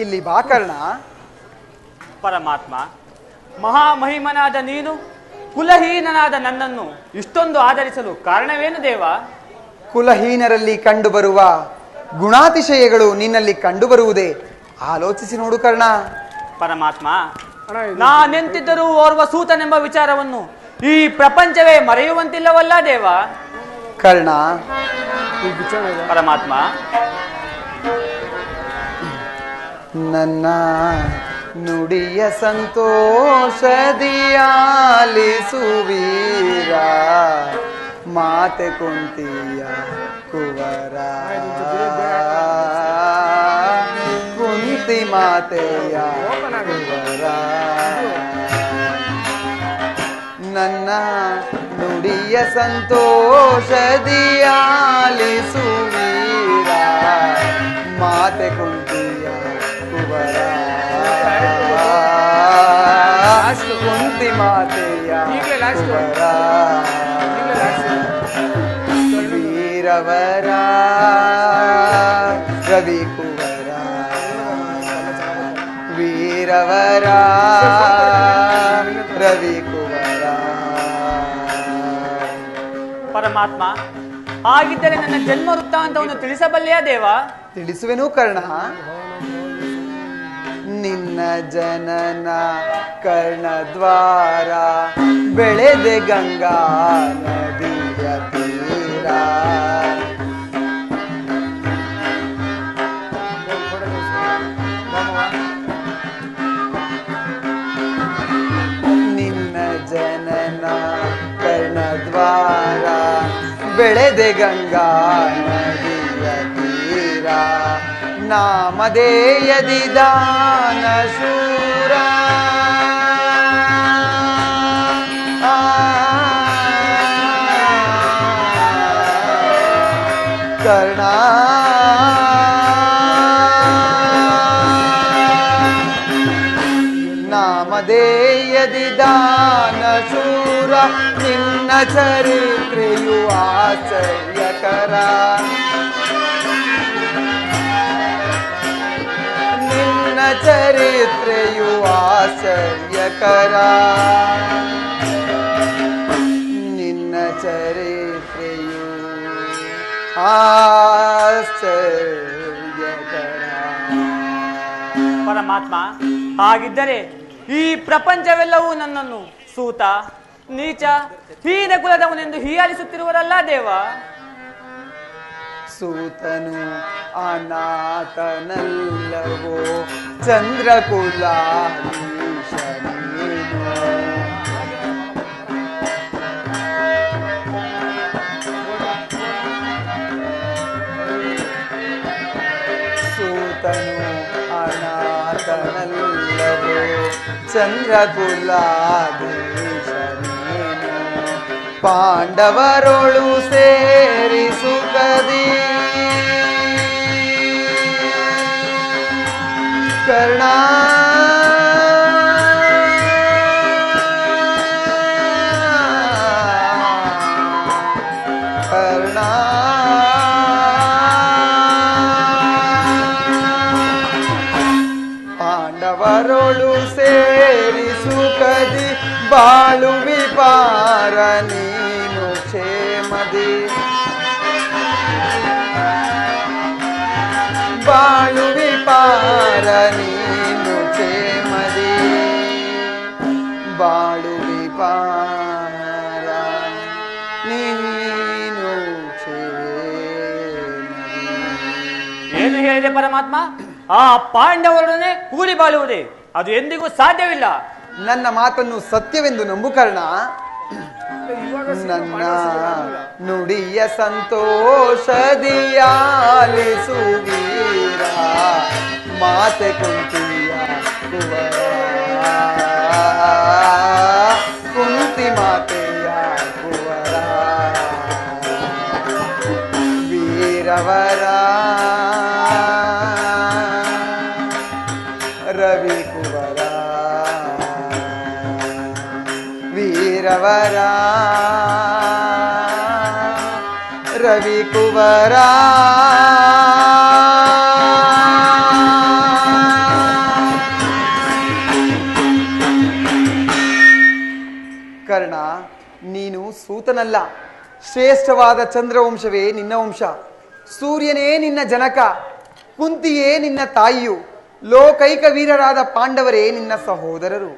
ಇಲ್ಲಿ ಬಾ ಕರ್ಣ. ಪರಮಾತ್ಮ, ಮಹಾಮಹಿಮನಾದ ನೀನು ಕುಲಹೀನನಾದ ನನ್ನನ್ನು ಇಷ್ಟೊಂದು ಆಧರಿಸಲು ಕಾರಣವೇನು ದೇವ? ಕುಲಹೀನರಲ್ಲಿ ಕಂಡುಬರುವ ಗುಣಾತಿಶಯಗಳು ನಿನ್ನಲ್ಲಿ ಕಂಡುಬರುವುದೇ? ಆಲೋಚಿಸಿ ನೋಡು ಕರ್ಣ. ಪರಮಾತ್ಮ, ನಾನೆಂತಿದ್ದರೂ ಓರ್ವ ಸೂತನೆಂಬ ವಿಚಾರವನ್ನು ಈ ಪ್ರಪಂಚವೇ ಮರೆಯುವಂತಿಲ್ಲವಲ್ಲ ದೇವ? ಕರ್ಣ, ಪರಮಾತ್ಮ, ನನ್ನ ನುಡಿಯ ಸಂತೋಷದಿಯಾಲಿಸುವೀರ, ಮಾತೆ ಕುಂತಿಯ ಕುವರ, ಕುಂತಿ ಮಾತೆಯ ಕುವರ. ನನ್ನ ನುಡಿಯ ಸಂತೋಷದಿಯಾಲಿಸುವೀರ, ಮಾತೆ ಕುಂತಿಯ ಕುವರ, ಕುಂತಿ ಮಾತೆಯ ಕುವರ. ವೀರವರ ರವಿ ಕುವರ, ವೀರವರ ರವಿ ಕುವರ. ಪರಮಾತ್ಮ, ಹಾಗಿದ್ದರೆ ನನ್ನ ಜನ್ಮ ವೃತ್ತಾಂತವನ್ನು ತಿಳಿಸಬಲ್ಲೆಯಾ ದೇವ? ತಿಳಿಸುವೆನು ಕರ್ಣ. ನಿನ್ನ ಜನನ ಕರ್ಣದ್ವಾರ, ಬೆಳೆದೆ ಗಂಗಾ ನದಿಯ ತೀರ. ನಿನ್ನ ಜನನ ಕರ್ಣದ್ವಾರ, ಬೆಳೆದೆ ಗಂಗಾ ನದಿಯ ತೀರ. ನಾಮಧೇಯದಿ ದಾನ ಶೂರ, ಕರ್ಣ. ನಾಮಧೇಯದಿ ದಾನ ಶೂರ, ನಿನ್ನ ಚರಿತ್ರೆಯು ಆಶ್ಚರ್ಯಕರ. ನಿನ್ನ ಚರಿತ್ರೆಯು ಆಶ್ಚರ್ಯಕರ, ನಿನ್ನ ಚರಿತ್ರೆಯು ಆಶ್ಚರ್ಯಕರ. ಪರಮಾತ್ಮ, ಹಾಗಿದ್ದರೆ ಈ ಪ್ರಪಂಚವೆಲ್ಲವೂ ನನ್ನನ್ನು ಸೂತ, ನೀಚ, ಹೀನ ಕುಲದವನೆಂದು ಹೀಯಾಳಿಸುತ್ತಿರುವರಲ್ಲ ದೇವ? ಸೂತನು ಅನಾಥನಲ್ಲವೋ ಚಂದ್ರಕುಲಾಧೀಶನೇನು. ಸೂತನು ಅನಾಥನಲ್ಲವೋ ಚಂದ್ರಕುಲಾಧೀಶನೇನು. ಪಾಂಡವರೊಳು ಸೇರಿ ಸುಖದಿ ಕರ್ಣ. ಕರ್ಣ, ಪಾಂಡವರೊಳು ಸೇರಿ ಸುಖದಿ ಬಾಳುವಿ ಪಾರ ನೀನು ಕ್ಷೇಮದಿ. ಬಾಳುವಿ ಪಾರ ನೀನು ಕ್ಷೇಮದಿ, ಬಾಳುವಿ ಪಾರ ನೀನು ಕ್ಷೇಮದಿ. ಏನು ಹೇಳಿದೆ ಪರಮಾತ್ಮ? ಆ ಪಾಂಡವರೊಡನೆ ಕೂಡಿ ಬಾಳುವುದೇ? ಅದು ಎಂದಿಗೂ ಸಾಧ್ಯವಿಲ್ಲ. ನನ್ನ ಮಾತನ್ನು ಸತ್ಯವೆಂದು ನಂಬು ಕರ್ಣ. ನನ್ನ ನುಡಿಯ ಸಂತೋಷದಿಯಾಲಿಸುವೀರ, ಮಾತೆ ಕುಂತಿಯ ಕುವರ, ಕುಂತಿ ಮಾತೆಯ ಕುವರ. ವೀರವರ ರವಿ ಕುವರ, ವೀರವರ ರವಿ ಕುವರ. ಪುತ್ರನಲ್ಲ. ಶ್ರೇಷ್ಠವಾದ ಚಂದ್ರವಂಶವೇ ನಿನ್ನ ವಂಶ. ಸೂರ್ಯನೇ ನಿನ್ನ ಜನಕ, ಕುಂತಿಯೇ ನಿನ್ನ ತಾಯಿಯು, ಲೋಕೈಕ ವೀರರಾದ ಪಾಂಡವರೇ ನಿನ್ನ ಸಹೋದರರು.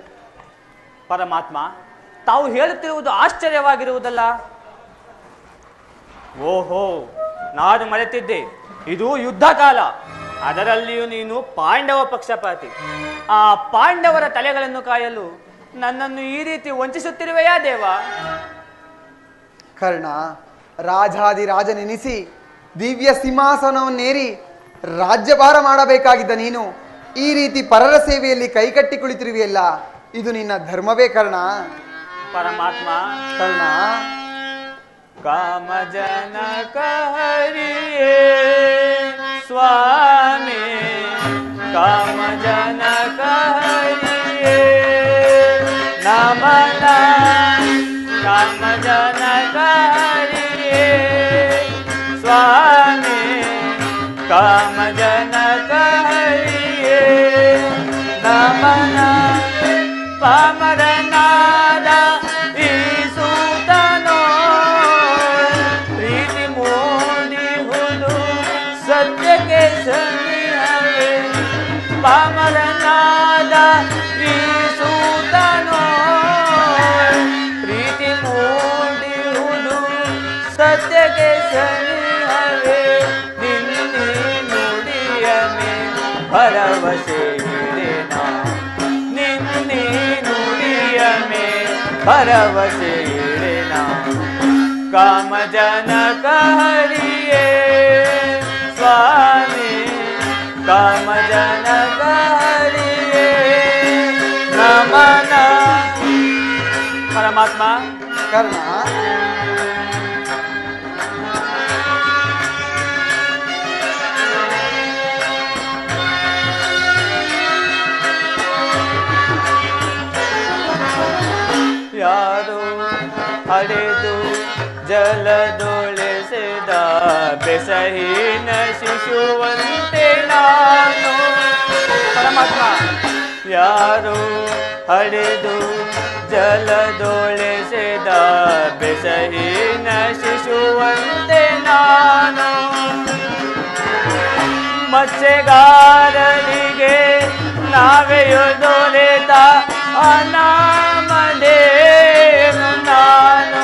ಪರಮಾತ್ಮ, ತಾವು ಹೇಳುತ್ತಿರುವುದು ಆಶ್ಚರ್ಯವಾಗಿರುವುದಲ್ಲ. ಓಹೋ, ನಾನು ಮರೆತಿದ್ದೆ, ಇದು ಯುದ್ಧ ಕಾಲ. ಅದರಲ್ಲಿಯೂ ನೀನು ಪಾಂಡವ ಪಕ್ಷಪಾತಿ. ಆ ಪಾಂಡವರ ತಲೆಗಳನ್ನು ಕಾಯಲು ನನ್ನನ್ನು ಈ ರೀತಿ ವಂಚಿಸುತ್ತಿರುವೆಯಾ ದೇವ? ಕರ್ಣ, ರಾಜಾದಿರಾಜನೆನಿಸಿ ದಿವ್ಯ ಸಿಂಹಾಸನವನ್ನೇರಿ ರಾಜ್ಯಭಾರ ಮಾಡಬೇಕಾಗಿದ್ದ ನೀನು ಈ ರೀತಿ ಪರರ ಸೇವೆಯಲ್ಲಿ ಕೈಕಟ್ಟಿ ಕುಳಿತಿರುವೆಯಲ್ಲ, ಇದು ನಿನ್ನ ಧರ್ಮವೇ ಕರ್ಣ? ಪರಮಾತ್ಮ, ಕರ್ಣ, ಕಾಮಜನಕ ಹರಿಯೇ ಸ್ವಾಮಿ, ಕಾಮಜನಕ ಹರಿಯೇ ನಮನ, ಕಾಮಜನಕ ಹರಿಯೇ ಸ್ವಾಮಿ, ಕಾಮಜನಕ ಹರಿಯೇ ನಮನ. ಪಾಮರನಾದ ಈ ಸೂತನೋ ಪ್ರೀತಿ ಮೂಡಿಹುದು ಸತ್ಯಕ್ಕೆ ಸನಿಹವೇ. ಪಾಮರನಾದ ಈ ಸೂತನೋ ಪ್ರೀತಿ ಮೂಡಿಹುದು ಸತ್ಯಕ್ಕೆ ಸನಿಹವೇ. ನಿನ್ನೆ ನುಡಿಯ ಮೇ ಭರವಸೆ ಇಡೆನಾ, ನಿನ್ನೆ ನುಡಿಯ ಮೇ ಭರವಸೆ ಇಡೆನಾ. ಕಾಮಜನಕ ಹರಿಯೇ ಸ್ವಾಮಿ, ಕಾಮಜನಕ ಹರಿಯೇ ನಮನ. ಪರಮಾತ್ಮ, ಕರ್ಣ, ಯಾರು ಹಡೆದು ಜಲದೊಳೆಸಿದ ಬೆಸಹೀನ ಶಿಶುವಂತೆ ನಾನು. ಪರಮಾತ್ಮ, ಯಾರು ಹಡೆದು ಜಲದೊಳೆಸಿದ ಬೆಸಹೀನ ಶಿಶುವಂತೆ ನಾನು. ಮತ್ಸ್ಯಗಾರರಿಗೆ ನಾವೆಯೊದೊರೆತ ಅನಾಮಧೇನು ನಾನು.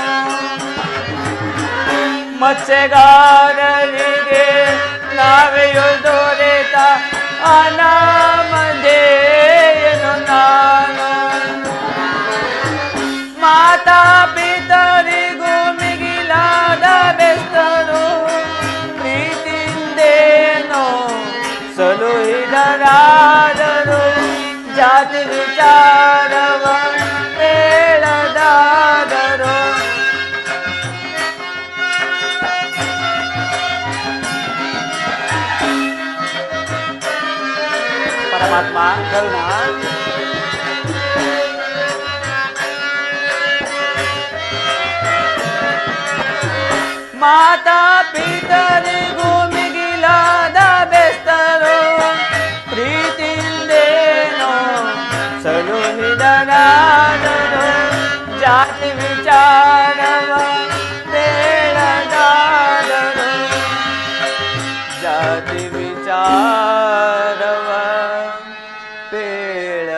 ಮತ್ಸ್ಯಗಾರರಿಗೆ ನಾವೆಯೊದೊರೆತ ಅನಾಮಧೇನು ನಾನು. ಮಾತಾ ಪಿತರಿಗೂ ಮಿಗಿಲಾದ ಬೆಸ್ತರು ಪ್ರೀತಿಯಿಂದೇನೋ ಸಲುಹಿದರಾದರು. ಜಾತಿ ವಿಚಾರವ ಹೇಳದಾದರು. ಪರಮಾತ್ಮ, ಕರ್ಣ, ಮಾತಾ ಪಿತರಿಗೂ ಮಿಗಿಲಾದ ಬೆಸ್ತರು ಪ್ರೀತಿಯಿಂದೇನೋ ಸಲುಹಿದರಾದರು. ಜಾತಿ ವಿಚಾರವ ಬೇಡದಾದರು. ಜಾತಿ ವಿಚಾರವ ಬೇಡದಾದರು.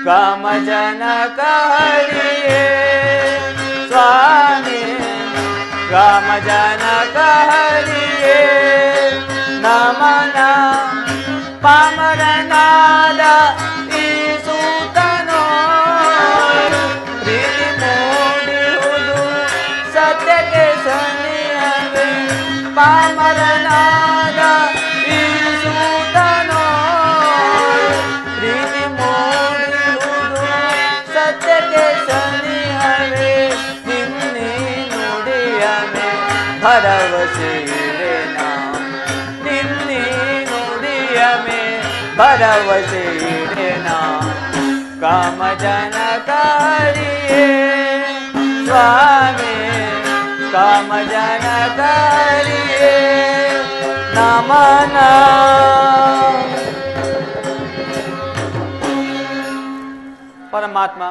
ಕಾಮಜನಕ ಹರಿಯೇ ಸ್ವಾಮಿ, ಕಾಮಜನಕ ಹರಿಯೇ ನಮನ. ಪಾಮರನಾದ ಈ ಸೂತನೋ ಪ್ರೀತಿ ಮೂಡಿಹುದು ಸತ್ಯಕ್ಕೆ ಸನಿಹವೇ. ಪಾಮರನಾದ ಈ ಸೂತನೋ ಪ್ರೀತಿ ಮೂಡಿಹುದು ಸತ್ಯಕ್ಕೆ ಸನಿಹವೇ. ನಿನ್ನೆ ನುಡಿಯ ಮೇ ಭರವಸೆ ಇಡೆನಾ, ನಿನ್ನೆ ನುಡಿಯ ಮೇ ಭರವಸೆ ಇಡೆನಾ. ಕಾಮಜನಕ ಹರಿಯೇ ಸ್ವಾಮಿ, ಕಾಮಜನಕ ಹರಿಯೇ ನಮನ. ಪರಮಾತ್ಮ,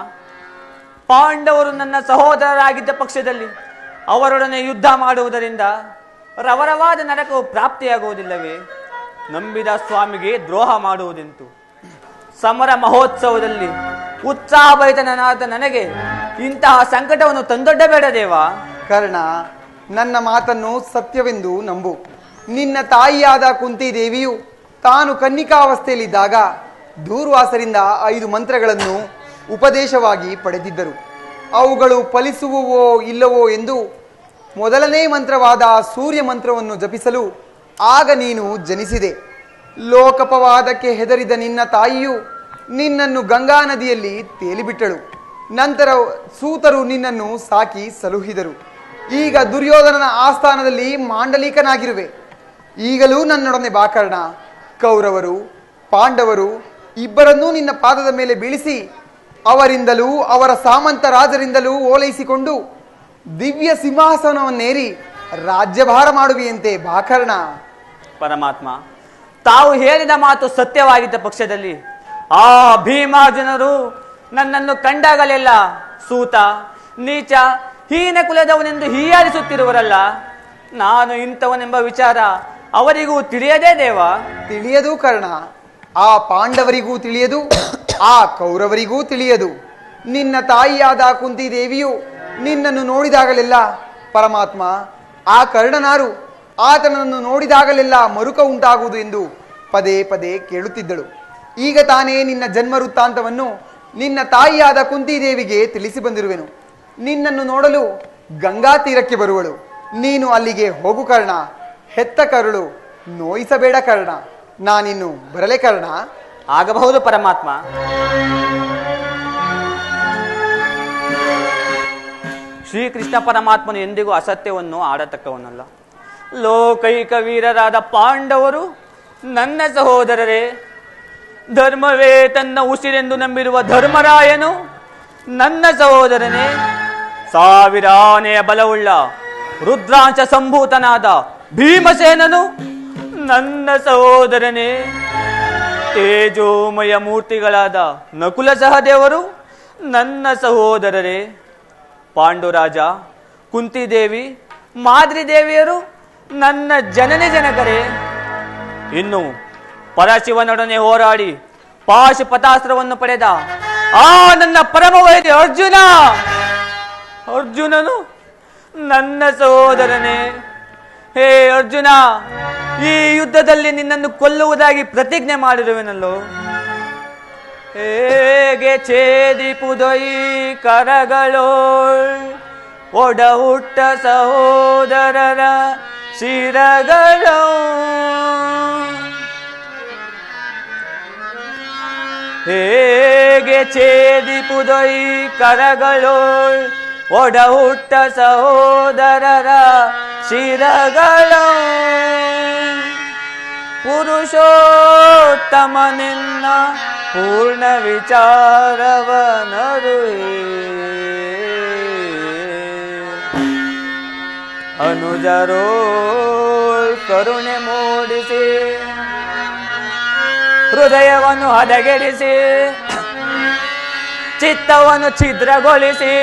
ಪಾಂಡವರು ನನ್ನ ಸಹೋದರರಾಗಿದ್ದ ಪಕ್ಷದಲ್ಲಿ ಅವರೊಡನೆ ಯುದ್ಧ ಮಾಡುವುದರಿಂದ ರವರವಾದ ನರಕವು ಪ್ರಾಪ್ತಿಯಾಗುವುದಿಲ್ಲವೇ? ನಂಬಿದ ಸ್ವಾಮಿಗೆ ದ್ರೋಹ ಮಾಡುವುದೆಂತು? ಸಮರ ಮಹೋತ್ಸವದಲ್ಲಿ ಉತ್ಸಾಹಭರಿತನಾದ ನನಗೆ ಇಂತಹ ಸಂಕಟವನ್ನು ತಂದೊಡ್ಡಬೇಡ ದೇವ. ಕರ್ಣ, ನನ್ನ ಮಾತನ್ನು ಸತ್ಯವೆಂದು ನಂಬು. ನಿನ್ನ ತಾಯಿಯಾದ ಕುಂತಿ ದೇವಿಯು ತಾನು ಕನ್ನಿಕಾವಸ್ಥೆಯಲ್ಲಿದ್ದಾಗ ದೂರ್ವಾಸರಿಂದ 5 ಮಂತ್ರಗಳನ್ನು ಉಪದೇಶವಾಗಿ ಪಡೆದಿದ್ದರು. ಅವುಗಳು ಫಲಿಸುವವೋ ಇಲ್ಲವೋ ಎಂದು ಮೊದಲನೇ ಮಂತ್ರವಾದ ಸೂರ್ಯ ಮಂತ್ರವನ್ನು ಜಪಿಸಲು ಆಗ ನೀನು ಜನಿಸಿದೆ. ಲೋಕಪವಾದಕ್ಕೆ ಹೆದರಿದ ನಿನ್ನ ತಾಯಿಯು ನಿನ್ನನ್ನು ಗಂಗಾ ನದಿಯಲ್ಲಿ ತೇಲಿಬಿಟ್ಟಳು. ನಂತರ ಸೂತರು ನಿನ್ನನ್ನು ಸಾಕಿ ಸಲುಹಿದರು. ಈಗ ದುರ್ಯೋಧನನ ಆಸ್ಥಾನದಲ್ಲಿ ಮಾಂಡಲಿಕನಾಗಿರುವೆ. ಈಗಲೂ ನನ್ನೊಡನೆ ಬಾಕರ್ಣ. ಕೌರವರು ಪಾಂಡವರು ಇಬ್ಬರನ್ನೂ ನಿನ್ನ ಪಾದದ ಮೇಲೆ ಬೀಳಿಸಿ ಅವರಿಂದಲೂ ಅವರ ಸಾಮಂತ ರಾಜರಿಂದಲೂ ಓಲೈಸಿಕೊಂಡು ದಿವ್ಯ ಸಿಂಹಾಸನವನ್ನೇರಿ ರಾಜ್ಯಭಾರ ಮಾಡುವಿಯಂತೆ ಬಾಕರ್ಣ. ಪರಮಾತ್ಮ, ತಾವು ಹೇಳಿದ ಮಾತು ಸತ್ಯವಾಗಿದ್ದ ಪಕ್ಷದಲ್ಲಿ ಆ ಭೀಮಾರ್ಜುನರು ನನ್ನನ್ನು ಕಂಡಾಗಲೆಲ್ಲ ಸೂತ, ನೀಚ, ಹೀನ ಕುಲದವನೆಂದು ಹೀಯಾಳಿಸುತ್ತಿರುವರಲ್ಲ. ನಾನು ಇಂಥವನೆಂಬ ವಿಚಾರ ಅವರಿಗೂ ತಿಳಿಯದೇ ದೇವ? ತಿಳಿಯದು ಕರ್ಣ. ಆ ಪಾಂಡವರಿಗೂ ತಿಳಿಯದು, ಆ ಕೌರವರಿಗೂ ತಿಳಿಯದು. ನಿನ್ನ ತಾಯಿಯಾದ ಕುಂತಿ ದೇವಿಯು ನಿನ್ನನ್ನು ನೋಡಿದಾಗಲೆಲ್ಲ ಪರಮಾತ್ಮ, ಆ ಕರ್ಣನಾರು, ಆತನನ್ನು ನೋಡಿದಾಗಲೆಲ್ಲ ಮರುಕ ಉಂಟಾಗುವುದು ಎಂದು ಪದೇ ಪದೇ ಕೇಳುತ್ತಿದ್ದಳು. ಈಗ ತಾನೇ ನಿನ್ನ ಜನ್ಮ ವೃತ್ತಾಂತವನ್ನು ನಿನ್ನ ತಾಯಿಯಾದ ಕುಂತಿ ದೇವಿಗೆ ತಿಳಿಸಿ ಬಂದಿರುವೆನು. ನಿನ್ನನ್ನು ನೋಡಲು ಗಂಗಾ ತೀರಕ್ಕೆ ಬರುವಳು. ನೀನು ಅಲ್ಲಿಗೆ ಹೋಗು ಕರ್ಣ. ಹೆತ್ತ ಕರುಳು ನೋಯಿಸಬೇಡ ಕರ್ಣ. ನಾನಿನ್ನು ಬರಲೇ ಕರ್ಣ? ಆಗಬಹುದು ಪರಮಾತ್ಮ. ಶ್ರೀಕೃಷ್ಣ ಪರಮಾತ್ಮನು ಎಂದಿಗೂ ಅಸತ್ಯವನ್ನು ಆಡತಕ್ಕವನಲ್ಲ. ಲೋಕೈಕ ವೀರರಾದ ಪಾಂಡವರು ನನ್ನ ಸಹೋದರರೇ. ಧರ್ಮವೇ ತನ್ನ ಉಸಿರೆಂದು ನಂಬಿರುವ ಧರ್ಮರಾಯನು ನನ್ನ ಸಹೋದರನೇ. 1000 ಆನೆಯ ಬಲವುಳ್ಳ ರುದ್ರಾಂಶ ಸಂಭೂತನಾದ ಭೀಮಸೇನನು ನನ್ನ ಸಹೋದರನೇ. ತೇಜೋಮಯ ಮೂರ್ತಿಗಳಾದ ನಕುಲ ಸಹದೇವರು ನನ್ನ ಸಹೋದರರೇ. ಪಾಂಡುರಾಜ, ಕುಂತಿದೇವಿ, ಮಾದ್ರಿದೇವಿಯರು ನನ್ನ ಜನನಿ ಜನಕರೇ. ಇನ್ನು ಪರಶಿವನೊಡನೆ ಹೋರಾಡಿ ಪಾಶುಪತಾಸ್ತ್ರವನ್ನು ಪಡೆದ ಆ ನನ್ನ ಪರಮ ವೈರಿ ಅರ್ಜುನನು ನನ್ನ ಸಹೋದರನೇ. ಹೇ ಅರ್ಜುನ, ಈ ಯುದ್ಧದಲ್ಲಿ ನಿನ್ನನ್ನು ಕೊಲ್ಲುವುದಾಗಿ ಪ್ರತಿಜ್ಞೆ ಮಾಡಿರುವೆನಲ್ಲೋ. ಹೇಗೆ ಛೇದಿಪುದೈ ಕರಗಳೋ ಒಡ ಹುಟ್ಟ ಸಹೋದರರ ಶಿರಗಳೋ. ಹೇಗೆ ಛೇದಿಪುದೈ ಕರಗಳೋ ಒಡ ಹುಟ್ಟ ಸಹೋದರರ ಶಿರಗಳೋ. ಪುರುಷೋತ್ತಮ ನಿನ್ನ ಪೂರ್ಣ ವಿಚಾರವನರು ಅನುಜರೋ ಕರುಣೆ ಮೂಡಿಸಿ ಹೃದಯವನ್ನು ಹದಗೆಡಿಸಿ ಚಿತ್ತವನ್ನು ಛಿದ್ರಗೊಳಿಸಿ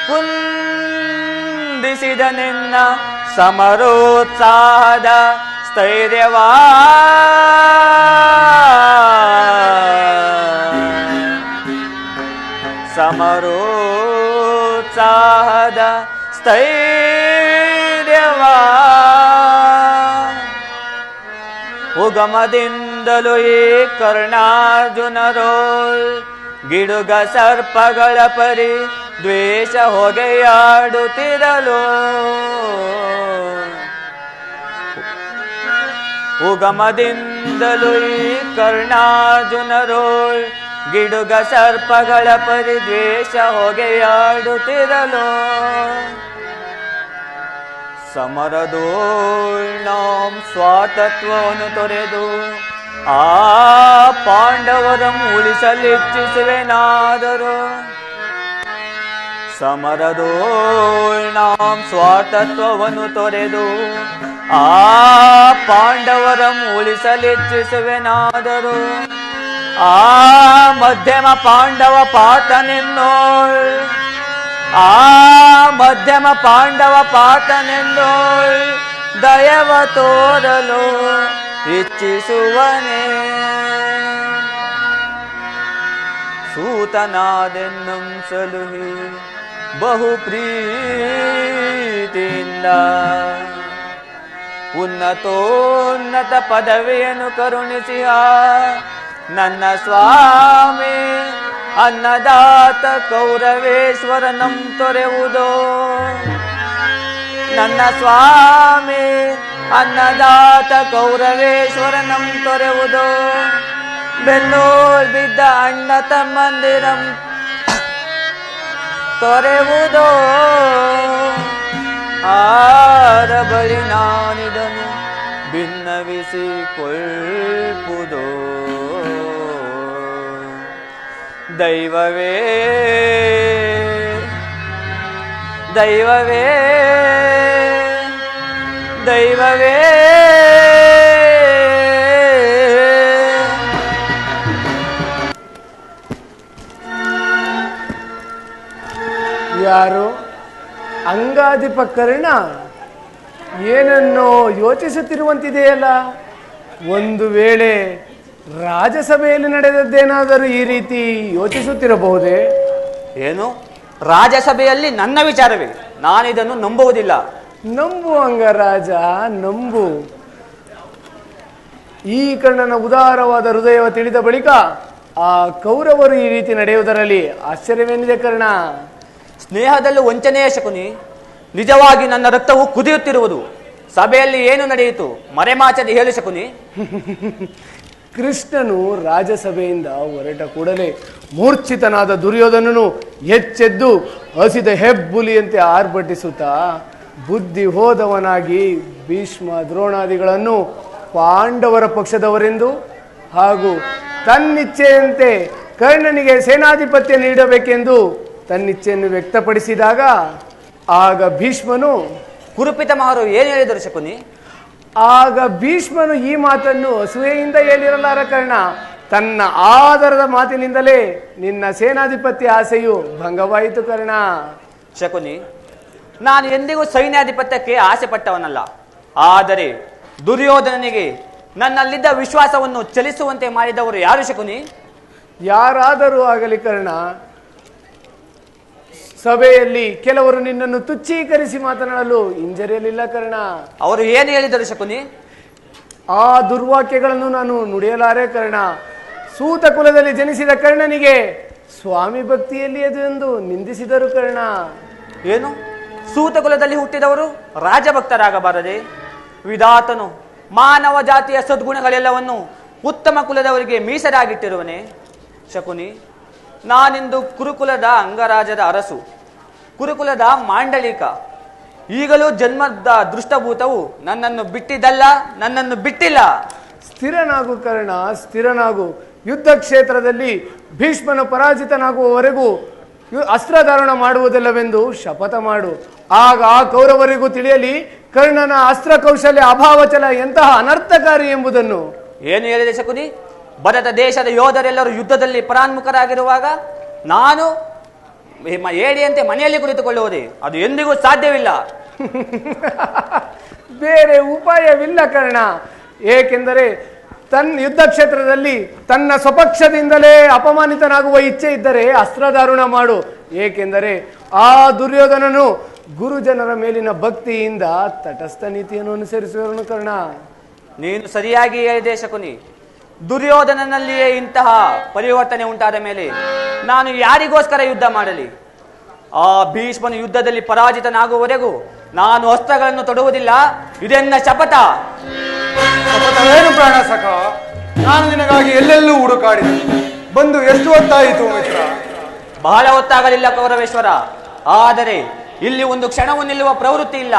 ಕುಂದಿಸಿದ ನಿನ್ನ ಸಮರೋತ್ಸಾಹದ ಸ್ಥೈರ್ಯವಾ ಸಮರೋತ್ಸಾಹದ ಸ್ಥೈರ್ಯವಾ ಉಗಮದಿಂದಲೂ ಈ ಕರ್ಣಾರ್ಜುನರೋ ಗಿಡುಗ ಸರ್ಪಗಳ ಪರಿ ದ್ವೇಷ ಹೊಗೆಯಾಡುತ್ತಿರಲು. ಉಗಮದಿಂದಲೂ ಈ ಕರ್ಣಾರ್ಜುನರೋ ಗಿಡುಗ ಸರ್ಪಗಳ ಪರಿ ದ್ವೇಷ ಹೊಗೆಯಾಡುತ್ತಿರಲು. ಸಮರದೋಳ್ನಾಂ ಸ್ವಾತತ್ವವನ್ನು ತೊರೆದು ಆ ಪಾಂಡವರ ಉಳಿಸಲಿಚ್ಛಿಸುವೆನಾದರೂ. ಸಮರದೋಳ್ನಾಂ ಸ್ವಾತತ್ವವನ್ನು ತೊರೆದು ಆ ಪಾಂಡವರ ಉಳಿಸಲಿಚ್ಛಿಸುವೆನಾದರೂ. ಆ ಮಧ್ಯಮ ಪಾಂಡವ ಪಾತನೆನ್ನೋಳ್, ಆ ಮಧ್ಯಮ ಪಾಂಡವ ಪಾತನೆನ್ನೋಳ್, ದಯವ ತೋರಲು ಇಚ್ಛಿಸುವನೇ. ಸೂತನಾದೆನ್ನಂ ಸಲುಹಿ ಬಹು ಪ್ರೀತಿಯಿಂದ, ಉನ್ನತೋನ್ನತ ಪದವಿಯನ್ನು ಕರುಣಿಸಿಯ ನನ್ನ ಸ್ವಾಮಿ ಅನ್ನದಾತ ಕೌರವೇಶ್ವರನಂ ತೊರೆವುದೋ. ನನ್ನ ಸ್ವಾಮಿ ಅನ್ನದಾತ ಕೌರವೇಶ್ವರನಂ ತೊರೆವುದೋ. ಬೆನ್ನೋಳ್ ಬಿದ್ದ ಅಣ್ಣ ತಮ್ಮಂದಿರಂ ತೊರೆವುದೋ. ಆರ ಬಳಿ ನಾನಿದನು ಭಿನ್ನವಿಸಿಕೊಳ್ಳುವುದೋ. ದೈವವೇ ದೈವವೇ ದೈವವೇ. ಯಾರು? ಅಂಗಾಧಿಪ ಕರ್ಣ ಏನನ್ನೋ ಯೋಚಿಸುತ್ತಿರುವಂತಿದೆಯಲ್ಲ. ಒಂದು ವೇಳೆ ರಾಜಸಭೆಯಲ್ಲಿ ನಡೆದದ್ದೇನಾದರೂ ಈ ರೀತಿ ಯೋಚಿಸುತ್ತಿರಬಹುದೇ? ಏನು? ರಾಜಸಭೆಯಲ್ಲಿ ನನ್ನ ವಿಚಾರವೇ? ನಾನಿದನ್ನು ನಂಬುವುದಿಲ್ಲ. ನಂಬು ಅಂಗರಾಜ, ನಂಬು. ಈ ಕರ್ಣನ ಉದಾರವಾದ ಹೃದಯವ ತಿಳಿದ ಬಳಿಕ ಆ ಕೌರವರು ಈ ರೀತಿ ನಡೆಯುವುದರಲ್ಲಿ ಆಶ್ಚರ್ಯವೇನಿದೆ ಕರ್ಣ? ಸ್ನೇಹದಲ್ಲೂ ವಂಚನೆಯ ಶಕುನಿ. ನಿಜವಾಗಿ ನನ್ನ ರಕ್ತವು ಕುದಿಯುತ್ತಿರುವುದು. ಸಭೆಯಲ್ಲಿ ಏನು ನಡೆಯಿತು ಮರೆಮಾಚದೆ ಹೇಳು ಶಕುನಿ. ಕೃಷ್ಣನು ರಾಜಸಭೆಯಿಂದ ಹೊರಟ ಕೂಡಲೇ ಮೂರ್ಛಿತನಾದ ದುರ್ಯೋಧನನು ಎಚ್ಚೆದ್ದು ಹಸಿದ ಹೆಬ್ಬುಲಿಯಂತೆ ಆರ್ಭಟಿಸುತ್ತಾ ಬುದ್ಧಿ ಹೋದವನಾಗಿ ಭೀಷ್ಮ ದ್ರೋಣಾದಿಗಳನ್ನು ಪಾಂಡವರ ಪಕ್ಷದವರೆಂದು ಹಾಗೂ ತನ್ನಿಚ್ಛೆಯಂತೆ ಕರ್ಣನಿಗೆ ಸೇನಾಧಿಪತ್ಯ ನೀಡಬೇಕೆಂದು ತನ್ನಿಚ್ಛೆಯನ್ನು ವ್ಯಕ್ತಪಡಿಸಿದಾಗ ಆಗ ಭೀಷ್ಮನು ಕುರುಪಿತ ಮಹಾರು ಏನು ಹೇಳಿದರು ಶಕುನಿ? ಆಗ ಭೀಷ್ಮನು ಈ ಮಾತನ್ನು ಅಸೂಯೆಯಿಂದ ಹೇಳಿರಲಾರ ಕರ್ಣ. ತನ್ನ ಆದರದ ಮಾತಿನಿಂದಲೇ ನಿನ್ನ ಸೇನಾಧಿಪತ್ಯ ಆಸೆಯು ಭಂಗವಾಯಿತು ಕರ್ಣ. ಶಕುನಿ, ನಾನು ಎಂದಿಗೂ ಸೈನ್ಯಾಧಿಪತ್ಯಕ್ಕೆ ಆಸೆ ಪಟ್ಟವನಲ್ಲ. ಆದರೆ ದುರ್ಯೋಧನನಿಗೆ ನನ್ನಲ್ಲಿದ್ದ ವಿಶ್ವಾಸವನ್ನು ಚಲಿಸುವಂತೆ ಮಾಡಿದವರು ಯಾರು ಶಕುನಿ? ಯಾರಾದರೂ ಆಗಲಿ ಕರ್ಣ, ಸಭೆಯಲ್ಲಿ ಕೆಲವರು ನಿನ್ನನ್ನು ತುಚ್ಛೀಕರಿಸಿ ಮಾತನಾಡಲು ಹಿಂಜರಿಯಲಿಲ್ಲ ಕರ್ಣ. ಅವರು ಏನು ಹೇಳಿದರು ಶಕುನಿ? ಆ ದುರ್ವಾಕ್ಯಗಳನ್ನು ನಾನು ನುಡಿಯಲಾರೆ ಕರ್ಣ. ಸೂತ ಕುಲದಲ್ಲಿ ಜನಿಸಿದ ಕರ್ಣನಿಗೆ ಸ್ವಾಮಿ ಭಕ್ತಿಯಲ್ಲಿ ಅದು ಎಂದು ನಿಂದಿಸಿದರು ಕರ್ಣ. ಏನು? ಸೂತ ಕುಲದಲ್ಲಿ ಹುಟ್ಟಿದವರು ರಾಜಭಕ್ತರಾಗಬಾರದೆ? ವಿಧಾತನು ಮಾನವ ಜಾತಿಯ ಸದ್ಗುಣಗಳೆಲ್ಲವನ್ನು ಉತ್ತಮ ಕುಲದವರಿಗೆ ಮೀಸಲಾಗಿಟ್ಟಿರುವನೇ? ಶಕುನಿ, ನಾನಿಂದು ಕುರುಕುಲದ ಅಂಗರಾಜದ ಅರಸು, ಕುರುಕುಲದ ಮಾಂಡಲಿಕ. ಈಗಲೂ ಜನ್ಮದ ದೃಷ್ಟಭೂತವು ನನ್ನನ್ನು ಬಿಟ್ಟಿದ್ದಲ್ಲ, ನನ್ನನ್ನು ಬಿಟ್ಟಿಲ್ಲ. ಸ್ಥಿರನಾಗು ಕರ್ಣ, ಸ್ಥಿರನಾಗು. ಯುದ್ಧ ಕ್ಷೇತ್ರದಲ್ಲಿ ಭೀಷ್ಮನ ಪರಾಜಿತನಾಗುವವರೆಗೂ ಅಸ್ತ್ರಧಾರಣ ಮಾಡುವುದಿಲ್ಲವೆಂದು ಶಪಥ ಮಾಡು. ಆಗ ಆ ಕೌರವರಿಗೂ ತಿಳಿಯಲಿ ಕರ್ಣನ ಅಸ್ತ್ರ ಕೌಶಲ್ಯ ಅಭಾವಚಲ ಎಂತಹ ಅನರ್ಥಕಾರಿ ಎಂಬುದನ್ನು. ಏನು ಹೇಳಿದೆ ಶಕುನಿ? ಭರತ ದೇಶದ ಯೋಧರೆಲ್ಲರೂ ಯುದ್ಧದಲ್ಲಿ ಪರಾನ್ಮುಖರಾಗಿರುವಾಗ ನಾನು ಏಡಿಯಂತೆ ಮನೆಯಲ್ಲಿ ಕುಳಿತುಕೊಳ್ಳುವುದೇ? ಅದು ಎಂದಿಗೂ ಸಾಧ್ಯವಿಲ್ಲ. ಬೇರೆ ಉಪಾಯವಿಲ್ಲ ಕರ್ಣ. ಏಕೆಂದರೆ ಯುದ್ಧ ಕ್ಷೇತ್ರದಲ್ಲಿ ತನ್ನ ಸ್ವಪಕ್ಷದಿಂದಲೇ ಅಪಮಾನಿತನಾಗುವ ಇಚ್ಛೆ ಇದ್ದರೆ ಅಸ್ತ್ರಧಾರಣ ಮಾಡು. ಏಕೆಂದರೆ ಆ ದುರ್ಯೋಧನನು ಗುರುಜನರ ಮೇಲಿನ ಭಕ್ತಿಯಿಂದ ತಟಸ್ಥ ನೀತಿಯನ್ನು ಅನುಸರಿಸುವನು ಕರ್ಣ. ನೀನು ಸರಿಯಾಗಿ ಹೇಳಿದೆ ಶಕುನಿ. ದುರ್ಯೋಧನನಲ್ಲಿಯೇ ಇಂತಹ ಪರಿವರ್ತನೆ ಉಂಟಾದ ಮೇಲೆ ನಾನು ಯಾರಿಗೋಸ್ಕರ ಯುದ್ಧ ಮಾಡಲಿ? ಆ ಭೀಷ್ಮನು ಯುದ್ಧದಲ್ಲಿ ಪರಾಜಿತನಾಗುವವರೆಗೂ ನಾನು ಅಸ್ತ್ರಗಳನ್ನು ತೊಡುವುದಿಲ್ಲ. ಇದೆನ್ನ ಶಪಥ. ಶಪಥವೇನು ಪ್ರಾಣ ಸಖ? ನಾನು ನಿನಗಾಗಿ ಎಲ್ಲೆಲ್ಲೂ ಹುಡುಕಾಡಿದೆ. ಬಂದು ಎಷ್ಟು ಹೊತ್ತಾಯಿತು ಮಿತ್ರ? ಬಹಳ ಹೊತ್ತಾಗಲಿಲ್ಲ ಕೌರವೇಶ್ವರ. ಆದರೆ ಇಲ್ಲಿ ಒಂದು ಕ್ಷಣವೂ ನಿಲ್ಲುವ ಪ್ರವೃತ್ತಿ ಇಲ್ಲ.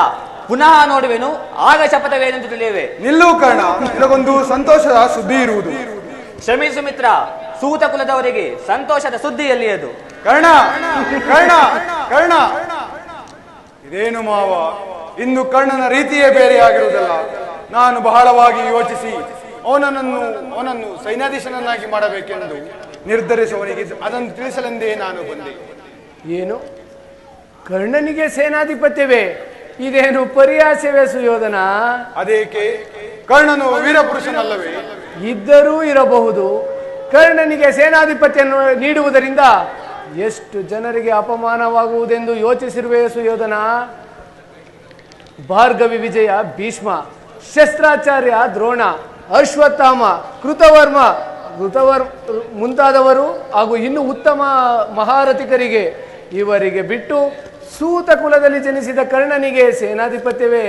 ಪುನಃ ನೋಡುವೆನು, ಆಗ ಶಪಥವೇನೆಂದು ತಿಳಿಯುವೆ. ನಿಲ್ಲು ಕರ್ಣ, ನಿನಗೊಂದು ಸಂತೋಷದ ಸುದ್ದಿ ಇರುವುದು. ಕ್ಷಮಿಸು ಮಿತ್ರ, ಸೂತ ಕುಲದವರಿಗೆ ಸಂತೋಷದ ಸುದ್ದಿಯಲ್ಲಿ ಅದು. ಕರ್ಣ ಕರ್ಣ ಕರ್ಣ, ಇದೇನು ಮಾವ, ಇಂದು ಕರ್ಣನ ರೀತಿಯೇ ಬೇರೆಯಾಗಿರುವುದಲ್ಲ. ನಾನು ಬಹಳವಾಗಿ ಯೋಚಿಸಿ ಅವನನ್ನು ಸೈನ್ಯಾಧೀಶನನ್ನಾಗಿ ಮಾಡಬೇಕೆಂದು ನಿರ್ಧರಿಸುವವನಿಗೆ ಅದನ್ನು ತಿಳಿಸಲೆಂದೇ ನಾನು ಬಂದೆ. ಏನು, ಕರ್ಣನಿಗೆ ಸೇನಾಧಿಪತ್ಯವೇ? ಇದೇನು ಪರಿಹಾಸ್ಯವೇ ಸುಯೋಧನ? ಅದೇಕೆ? ಕರ್ಣನು ವೀರಪುರುಷನಲ್ಲವೇ? ಇದ್ದರೂ ಇರಬಹುದು. ಕರ್ಣನಿಗೆ ಸೇನಾಧಿಪತ್ಯವನ್ನು ನೀಡುವುದರಿಂದ ಎಷ್ಟು ಜನರಿಗೆ ಅಪಮಾನವಾಗುವುದೆಂದು ಯೋಚಿಸಿರುವೆ ಸುಯೋಧನ? ಭಾರ್ಗವಿ ವಿಜಯ ಭೀಷ್ಮ, ಶಸ್ತ್ರಾಚಾರ್ಯ ದ್ರೋಣ, ಅಶ್ವತ್ಥಾಮ, ಕೃತವರ್ಮ ಮುಂತಾದವರು ಹಾಗೂ ಇನ್ನು ಉತ್ತಮ ಮಹಾರಥಿಕರಿಗೆ ಇವರಿಗೆ ಬಿಟ್ಟು ಸೂತ ಕುಲದಲ್ಲಿ ಜನಿಸಿದ ಕರ್ಣನಿಗೆ ಸೇನಾಧಿಪತ್ಯವೇ?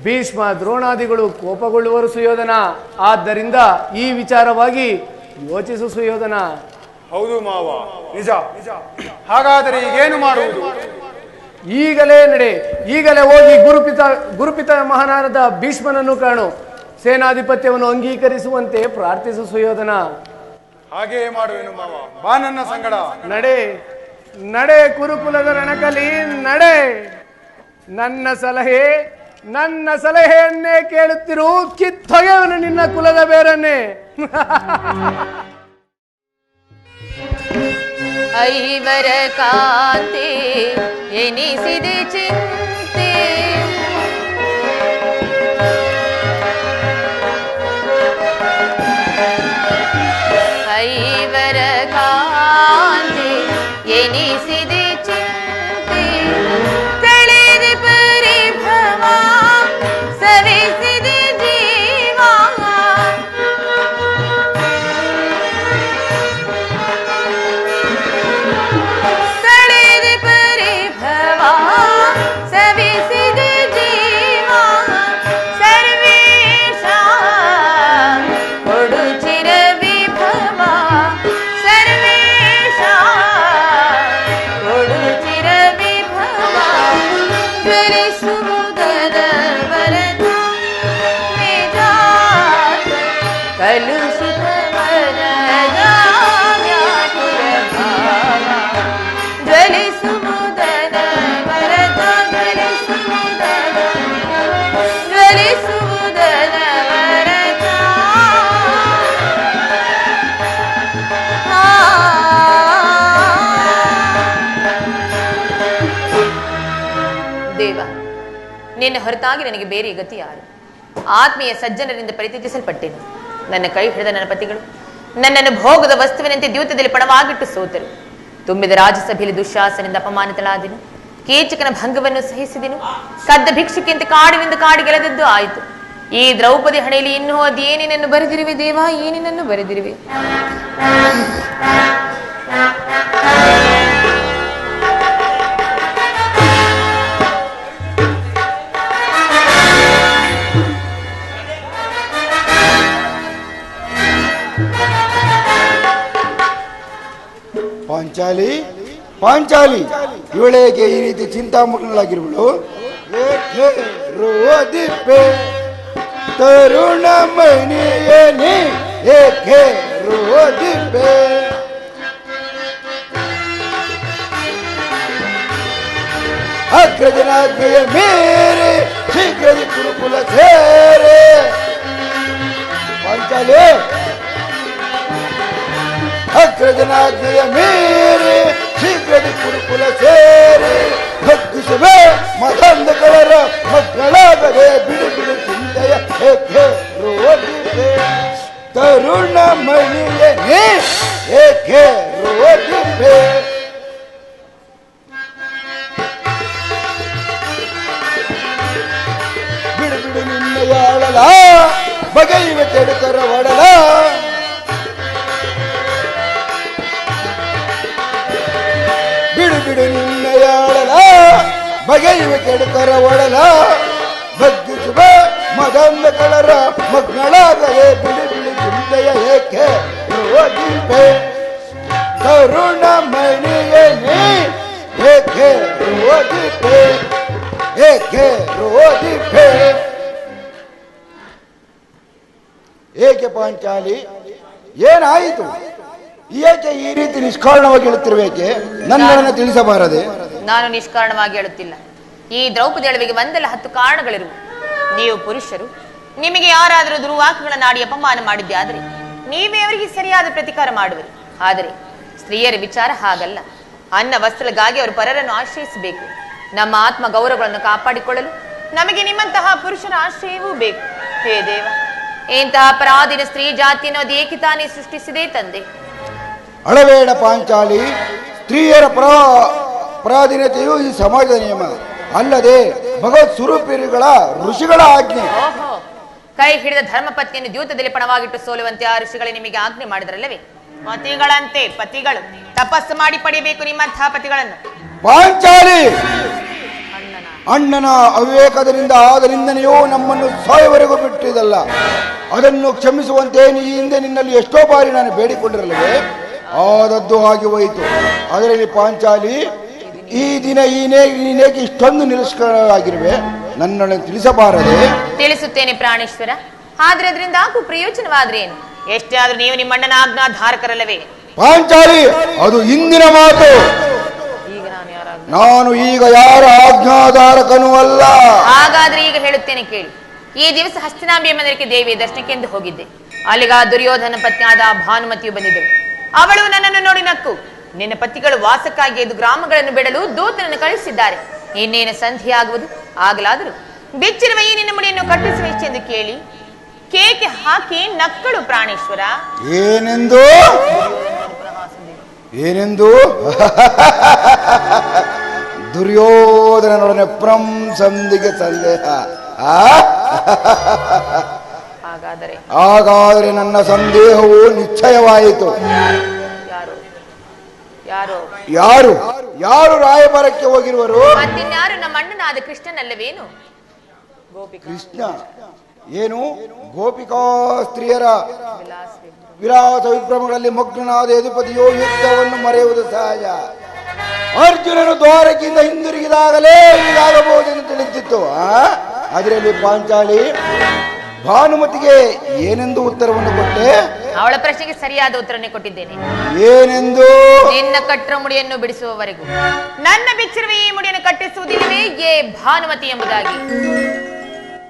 ಭೀಷ್ಮ ದ್ರೋಣಾದಿಗಳು ಕೋಪಗೊಳ್ಳುವರು ಸುಯೋಧನ. ಆದ್ದರಿಂದ ಈ ವಿಚಾರವಾಗಿ ಯೋಚಿಸು ಸುಯೋಧನ. ಹೌದು ಮಾವ, ನಿಜ. ಹಾಗಾದರೆ ಈಗೇನು ಮಾಡುವುದು? ಈಗಲೇ ನಡೆ, ಈಗಲೇ ಹೋಗಿ ಗುರುಪಿತ ಮಹಾನಾರದ ಭೀಷ್ಮನನ್ನು ಕಾಣು. ಸೇನಾಧಿಪತ್ಯವನ್ನು ಅಂಗೀಕರಿಸುವಂತೆ ಪ್ರಾರ್ಥಿಸು ಸುಯೋಧನ. ಹಾಗೆಯೇ ಮಾಡುವೆನು ಮಾವ. ಬಾ ನನ್ನ ಸಂಗಡ. ನಡೆ ನಡೆ, ಕುರುಕುಲದ ರಣಕಲಿ ನಡೆ. ನನ್ನ ಸಲಹೆಯನ್ನೇ ಕೇಳುತ್ತಿರು, ಕಿತ್ತೊಗೆವನು ನಿನ್ನ ಕುಲದ ಬೇರನ್ನೇ. ಐವರ ಕಾಂತೆ ಎನಿಸಿದೆ ಚಿಂತೆ, ಐವರ ಕಾಂತೆ ಎನಿಸಿದೆ ಚಿಂತೆ, ತಳೆದೆ ಪರಿಭವ ಸವಿಸಿದೆ ಜೀವ, ತಳೆದೆ ಪರಿಭವ ಸವಿಸಿದೆ ಜೀವ, ಸರ್ವೇಶ ಕೊಡು ಚಿರ ವಿಭವ, ಸರ್ವೇಶ ಕೊಡು ಚಿರ ವಿಭವ, ಜ್ವಲಿಸುವುದರ ವರದ ನಿಜಾತ, ಕಲುಷಿತ ವರದ ವ್ಯಾಕುಲ ಭಾವ, ಜ್ವಲಿಸುವುದರ ವರದ, ಜ್ವಲಿಸುವುದರ ವರದ. ದೇವ, ನಿನ್ನ ಹೊರತಾಗಿ ನನಗೆ ಬೇರೆ ಗತಿ ಯಾರು? ಆತ್ಮೀಯ ಸಜ್ಜನರಿಂದ ಪರಿತ್ಯಜಿಸಲ್ಪಟ್ಟೆನು. ನನ್ನ ಕೈ ಹಿಡಿದ ನನ್ನ ಪತಿಗಳು ನನ್ನನ್ನು ಭೋಗದ ವಸ್ತುವಿನಂತೆ ದ್ಯೂತದಲ್ಲಿ ಪಣವಾಗಿಟ್ಟು ಸೋತರು. ತುಂಬಿದ ರಾಜಸಭೆಯಲ್ಲಿ ದುಶ್ಯಾಸನಿಂದ ಅಪಮಾನಿತಳಾದೆನು. ಕೀಚಕನ ಭಂಗವನ್ನು ಸಹಿಸಿದೆನು. ಕದ್ದ ಭಿಕ್ಷುಕಿಂತ ಕಾಡಿನಿಂದ ಕಾಡಿಗೆಳೆದದ್ದು ಆಯಿತು. ಈ ದ್ರೌಪದಿ ಹಣೆಯಲ್ಲಿ ಇನ್ನೂ ಅದೇನೇನನ್ನು ಬರೆದಿರುವೆ ದೇವ, ಏನೇನನ್ನು ಬರೆದಿರುವೆ. ಪಾಂಚಾಲಿ ಇವಳೇಗೆ ಈ ರೀತಿ ಚಿಂತಾಮಗ್ನಳಾಗಿರುವಳು? ಏಕೆ ರೋದಿಪೆ ತರುಣ ಮಣಿಯೇ, ಏಕೆ ರೋದಿಪೆ? ಅಗ್ರಜನಾಜ್ಞೆಯ ಮೇರೆ ಶೀಘ್ರದಿ ಕುರುಕುಲ ಸೇರೆ. ಪಾಂಚಾಲಿ, ಅಗ್ರಜನಾಜ್ಞೆಯ ಮೇರೆ ಶೀಘ್ರದಿ ಕುರುಕುಲ ಸೇರಿ ಭಕ್ತಿಸುವೆ ಮದಂಧಗಳರ ಮಕ್ಕಳಾಗದೆ ಬಿಡು ಬಿಡು ಚಿಂತೆಯ ಏಕೆ ರೋದಿಪೆ ತರುಣ ಮಣಿಯೇ, ಏಕೆ ರೋದಿಪೆ? ಬಿಡು ಬಿಡು ನಿನ್ನಯಾಳಲ ಬಗೆಯುವೆ ತೆಡುಕರ ಒಡಲ, ಬಿಡು ಬಿಡು ನಿನ್ನಯಾಳಲ ಬಗೆಯುವೆ ಕೆಡುಕರ ಒಡಲ, ಬಗ್ಗಿಸುವ ಮದಂದ ಕಳರ ಮಕ್ಕಳಾಗದೆ ಬಿಡು ಬಿಡು ಚಿಂತೆಯ ಏಕೆ ರೋದಿಪೆ ತರುಣ ಮಣಿಯೇ, ಏಕೆ ರೋದಿಪೆ, ಏಕೆ ರೋದಿಪೆ? ಏಕೆ ಪಾಂಚಾಲಿ, ಏನಾಯಿತು? ಏಕೆ ಈ ರೀತಿ ನಿಷ್ಕಾರಣವಾಗಿ ಹೇಳುತ್ತಿರುವೇಕೆ? ನನ್ನನ್ನು ತಿಳಿಸಬಾರದೆ? ನಾನು ನಿಷ್ಕಾರಣವಾಗಿ ಹೇಳುತ್ತಿಲ್ಲ. ಈ ದ್ರೌಪದಿ ಅಳವಿಗೆ ಒಂದಲ್ಲ 10 ಕಾರಣಗಳಿರುವು. ನೀವು ಪುರುಷರು, ನಿಮಗೆ ಯಾರಾದರೂ ದುರ್ವಾಕ್ಯಗಳನ್ನಾಡಿ ಅಪಮಾನ ಮಾಡಿದ್ದೆ ಆದ್ರೆ ನೀವೇ ಅವರಿಗೆ ಸರಿಯಾದ ಪ್ರತಿಕಾರ ಮಾಡುವಿರಿ. ಆದರೆ ಸ್ತ್ರೀಯರ ವಿಚಾರ ಹಾಗಲ್ಲ. ಅನ್ನ ವಸ್ತ್ರಗಳಿಗಾಗಿ ಅವರು ಪರರನ್ನು ಆಶ್ರಯಿಸಬೇಕು. ನಮ್ಮ ಆತ್ಮ ಗೌರವಗಳನ್ನು ಕಾಪಾಡಿಕೊಳ್ಳಲು ನಮಗೆ ನಿಮ್ಮಂತಹ ಪುರುಷನ ಆಶ್ರಯವೂ ಬೇಕು. ಹೇ ದೇವ, ಇಂತಹ ಪರಾಧೀನ ಸ್ತ್ರೀ ಜಾತಿಯನ್ನು ಅದು ಏಕೆ ತಾನೇ ಸೃಷ್ಟಿಸಿದೆ ತಂದೆ? ಅಳಬೇಡ ಪಾಂಚಾಲಿ, ಸ್ತ್ರೀಯರ ಪರಾಧೀನತೆಯು ಈ ಸಮಾಜದ ನಿಯಮ ಅಲ್ಲದೆ ಭಗವತ್ ಸ್ವರೂಪಿಗಳ ಋಷಿಗಳ ಆಜ್ಞೆ. ಓಹೋ, ಕೈ ಹಿಡಿದ ಧರ್ಮಪತ್ನಿಯನ್ನು ದ್ಯೂತದಲ್ಲಿ ಪಣವಾಗಿಟ್ಟು ಸೋಲುವಂತೆ ಆ ಋಷಿಗಳೇ ನಿಮಗೆ ಆಜ್ಞೆ ಮಾಡಿದ್ರಲ್ಲವೇ? ಪತಿಗಳಂತೆ ಪತಿಗಳು ತಪಸ್ಸು ಮಾಡಿ ಪಡೆಯಬೇಕು ನಿಮ್ಮಂತಹ ಪತಿಗಳನ್ನು. ಪಾಂಚಾಲಿ, ಅಣ್ಣನ ಅವಿವೇಕದಿಂದ ಆದ ನಿಂದನೆಯು ನಮ್ಮನ್ನು ಸಾಯುವವರೆಗೂ ಬಿಟ್ಟಿದಲ್ಲ. ಅದನ್ನು ಕ್ಷಮಿಸುವಂತೆ ಈ ಹಿಂದೆ ನಿನ್ನಲ್ಲಿ ಎಷ್ಟೋ ಬಾರಿ ನಾನು ಬೇಡಿಕೊಂಡಿರಲಿವೆ, ಆದದ್ದು ಆಗಿ ಹೋಯಿತು. ಅದರಲ್ಲಿ ಪಾಂಚಾಲಿ, ಈ ದಿನ ನೀನೇಗೆ ಇಷ್ಟೊಂದು ನಿರಸ್ಕರವಾಗಿರುವೆ, ನನ್ನನ್ನು ತಿಳಿಸಬಾರದೆ? ತಿಳಿಸುತ್ತೇನೆ ಪ್ರಾಣೇಶ್ವರ, ಆದ್ರೆ ಅದರಿಂದ ಆಗು ಪ್ರಯೋಜನವಾದ್ರೇನು? ಎಷ್ಟೇ ಆದ್ರೂ ನೀವು ನಿಮ್ಮಣ್ಣನ ಆಜ್ಞಾಧಾರಕರಲ್ಲವೇ? ಪಾಂಚಾಲಿ, ಅದು ಇಂದಿನ ಮಾತು. ಈಗ ನಾನು ಯಾರಾಗ ನಾನು ಈಗ ಯಾರ ಆಜ್ಞಾಧಾರಕನೂ ಅಲ್ಲ. ಹಾಗಾದ್ರೆ ಈಗ ಹೇಳುತ್ತೇನೆ ಕೇಳಿ. ಈ ದಿವಸ ಹಸ್ತಿನಾಂಬೆಯ ಮಂದಿರಕ್ಕೆ ದೇವಿಯ ದರ್ಶನಕ್ಕೆಂದು ಹೋಗಿದ್ದೆ. ಅಲ್ಲಿಗ ದುರ್ಯೋಧನ ಪತ್ನಿಯಾದ ಭಾನುಮತಿಯು ಬಂದಿದ್ದಳು. ಅವಳು ನನ್ನನ್ನು ನೋಡಿ ನಕ್ಕು, ನಿನ್ನ ಪತಿಗಳು ವಾಸಕ್ಕಾಗಿ ಎದ್ದು ಗ್ರಾಮಗಳನ್ನು ಬಿಡಲು ದೂತನನ್ನು ಕಳಿಸಿದ್ದಾರೆ. ಇನ್ನೇನು ಸಂಧಿ ಆಗುವುದು, ಆಗಲಾದರೂ ಬಿಚ್ಚಿರುವ ಈ ನಿನ್ನ ಮುಡಿಯನ್ನು ಕಟ್ಟಿಸುವ ಇಚ್ಛೆಂದು ಕೇಳಿ ಕೇಕೆ ಹಾಕಿ ನಕ್ಕಳು ಪ್ರಾಣೇಶ್ವರ. ಏನೆಂದು ಏನೆಂದು ದುರ್ಯೋಧನನೊಡನೆ ಸಂಧಿಗೆ ಸಂದೇಹ. ಹಾಗಾದರೆ ನನ್ನ ಸಂದೇಹವು ನಿಶ್ಚಯವಾಯಿತು. ಯಾರು ಯಾರು ರಾಯಭಾರಕ್ಕೆ ಹೋಗಿರುವರು? ಮತ್ತಿನ್ಯಾರು ನಮ್ಮ ಅಣ್ಣನಾದ ಕೃಷ್ಣನಲ್ಲವೇನು? ಕೃಷ್ಣ ಏನು? ಗೋಪಿಕಾ ಸ್ತ್ರೀಯರ ವಿಲಾಸ ವಿಭ್ರಮಗಳಲ್ಲಿ ಮಗ್ನನಾದ ಯದುಪತಿಯೋ ಯುದ್ಧವನ್ನು ಮರೆಯುವುದು ಸಹಜ. ಅರ್ಜುನನು ದ್ವಾರಕೆಯಿಂದ ಹಿಂದಿರುಗಿದಾಗಲೇ ಹೀಗಾಗಬಹುದೆಂದು ತಿಳಿದಿತ್ತು. ಅದರಲ್ಲಿ ಪಾಂಚಾಲಿ, ಭಾನುಮತಿಗೆ ಏನೆಂದು ಉತ್ತರವನ್ನು ಕೊಟ್ಟೆ? ಅವಳ ಪ್ರಶ್ನೆಗೆ ಸರಿಯಾದ ಉತ್ತರನೇ ಕೊಟ್ಟಿದ್ದೇನೆ. ಏನೆಂದು? ನಿನ್ನ ಕಟ್ಟರ ಮುಡಿಯನ್ನು ಬಿಡಿಸುವವರೆಗೂ ನನ್ನ ಬಿಚ್ಚಿರುವ ಈ ಮುಡಿಯನ್ನು ಕಟ್ಟಿಸುವುದಿಲ್ಲವೇ ಏ ಭಾನುಮತಿ ಎಂಬುದಾಗಿ.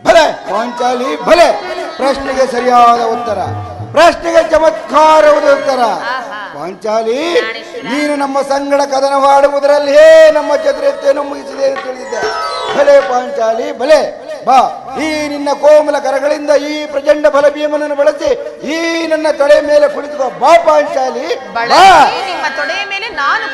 ಭಲೆ ಪಾಂಚಾಲಿ, ಭಲೆ. ಪ್ರಶ್ನೆಗೆ ಸರಿಯಾದ ಉತ್ತರ, ಪ್ರಶ್ನೆಗೆ ಚಮತ್ಕಾರವಾದ ಉತ್ತರ. ಪಾಂಚಾಲಿ, ನೀನು ನಮ್ಮ ಸಂಗಡ ಕದನವಾಡುವುದರಲ್ಲಿಯೇ ನಮ್ಮ ಚತುರತೆಯನ್ನು ಮುಗಿಸಿದೆ ಎಂದು ತಿಳಿದಿದ್ದೆ. ಭಲೆ ಪಾಂಚಾಲಿ, ಭಲೆ. ಬಾ, ಈ ನಿನ್ನ ಕೋಮಲ ಕರಗಳಿಂದ ಈ ಪ್ರಚಂಡ ಬಲಭೀಮನನ್ನು ಬಳಸಿ ಈ ನನ್ನ ತೊಡೆ ಮೇಲೆ ಕುಳಿತುಕೋ. ಬಾ ಪಾಂಚಾಲಿ, ಬಾ. ನಿಮ್ಮ ತೊಡೆಯ ಮೇಲೆ ನಾನು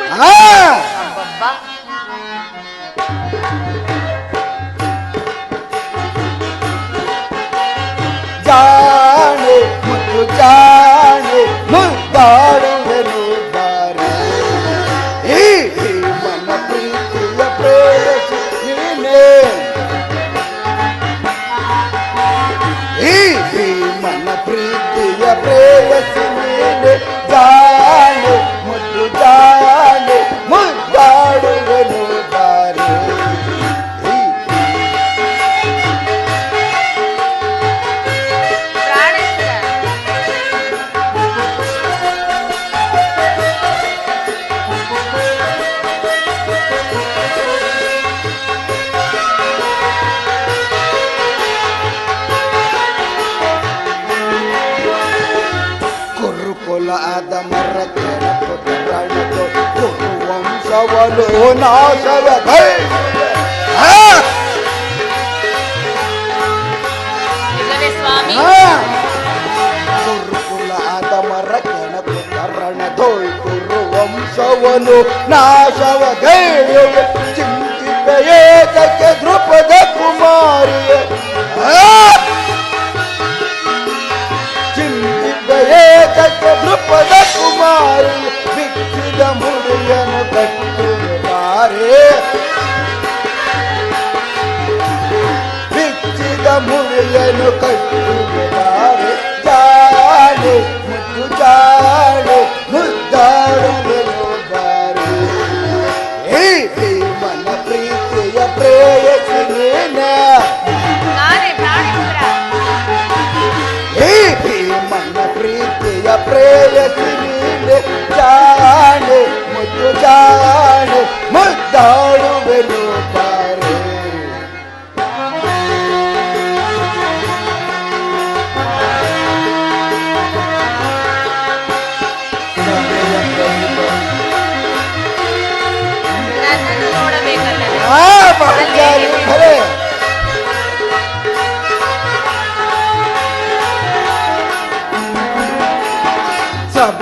ಜಾಣೆ ಮುತ್ತು ಜಾಣೆ ಮುದ್ದಾಡುವೆನು ಬಾರೆ, ಈ ಮನ ಪ್ರೀತಿಯ ಪ್ರೇಯಸಿ ನೀನೇ, ಈ ಮನ ಪ್ರೀತಿಯ ಪ್ರೇಯಸಿ ನೀನೆ. ಜಾಣೆ ಮುತ್ತು ಜಾಣೆ ಮುದ್ದಾಡುವೆನು ಬಾರೆ. ಕುರುಕುಲಾದ ಮರಕ್ಕೆ ಕುರುವಂಶವನು ನಾಶವ ಸ್ವಾಮಿ. ಕುರುಕುಲಾದ ಮರಕ್ಕೆ ಕರಣದೋಯ್ ಕುರುವಂಶವನು ನಾಶವ ಗೈಯುವೆ. ಚಿಂತಿಪೇತಕ್ಕೆ ದ್ರುಪದ ಕುಮಾರಿಯೇ, ಚಿಂತಿಪೇತಕ್ಕೆ ದ್ರುಪದ ಕುಮಾರಿ. ಬಿಚ್ಚಿದ ಮುಡಿಯನ್ನು ಕಟ್ಟುತ್ತಾರೆ, ಬಿಚ್ಚಿದ ಮುಡಿಯನ್ನು ಕಟ್ಟುತ್ತಾರೆ. ಜಾಣೆ ಮುದ್ದು ಜಾಣೆ ಮುದ್ದಾಡುವೆನು ಬಾರೆ, ಈ ಮನ ಪ್ರೀತಿಯ ಪ್ರೇಯಸಿ ನೀನೆ. ಮನ ಪ್ರೀತಿಯ ಪ್ರೇಯಸಿ ನೀನೆ. ಜಾಣೆ ಮುದ್ದು ಜಾಣೆ ಮುದ್ದಾಡುವೆನು ಬಾರೆ.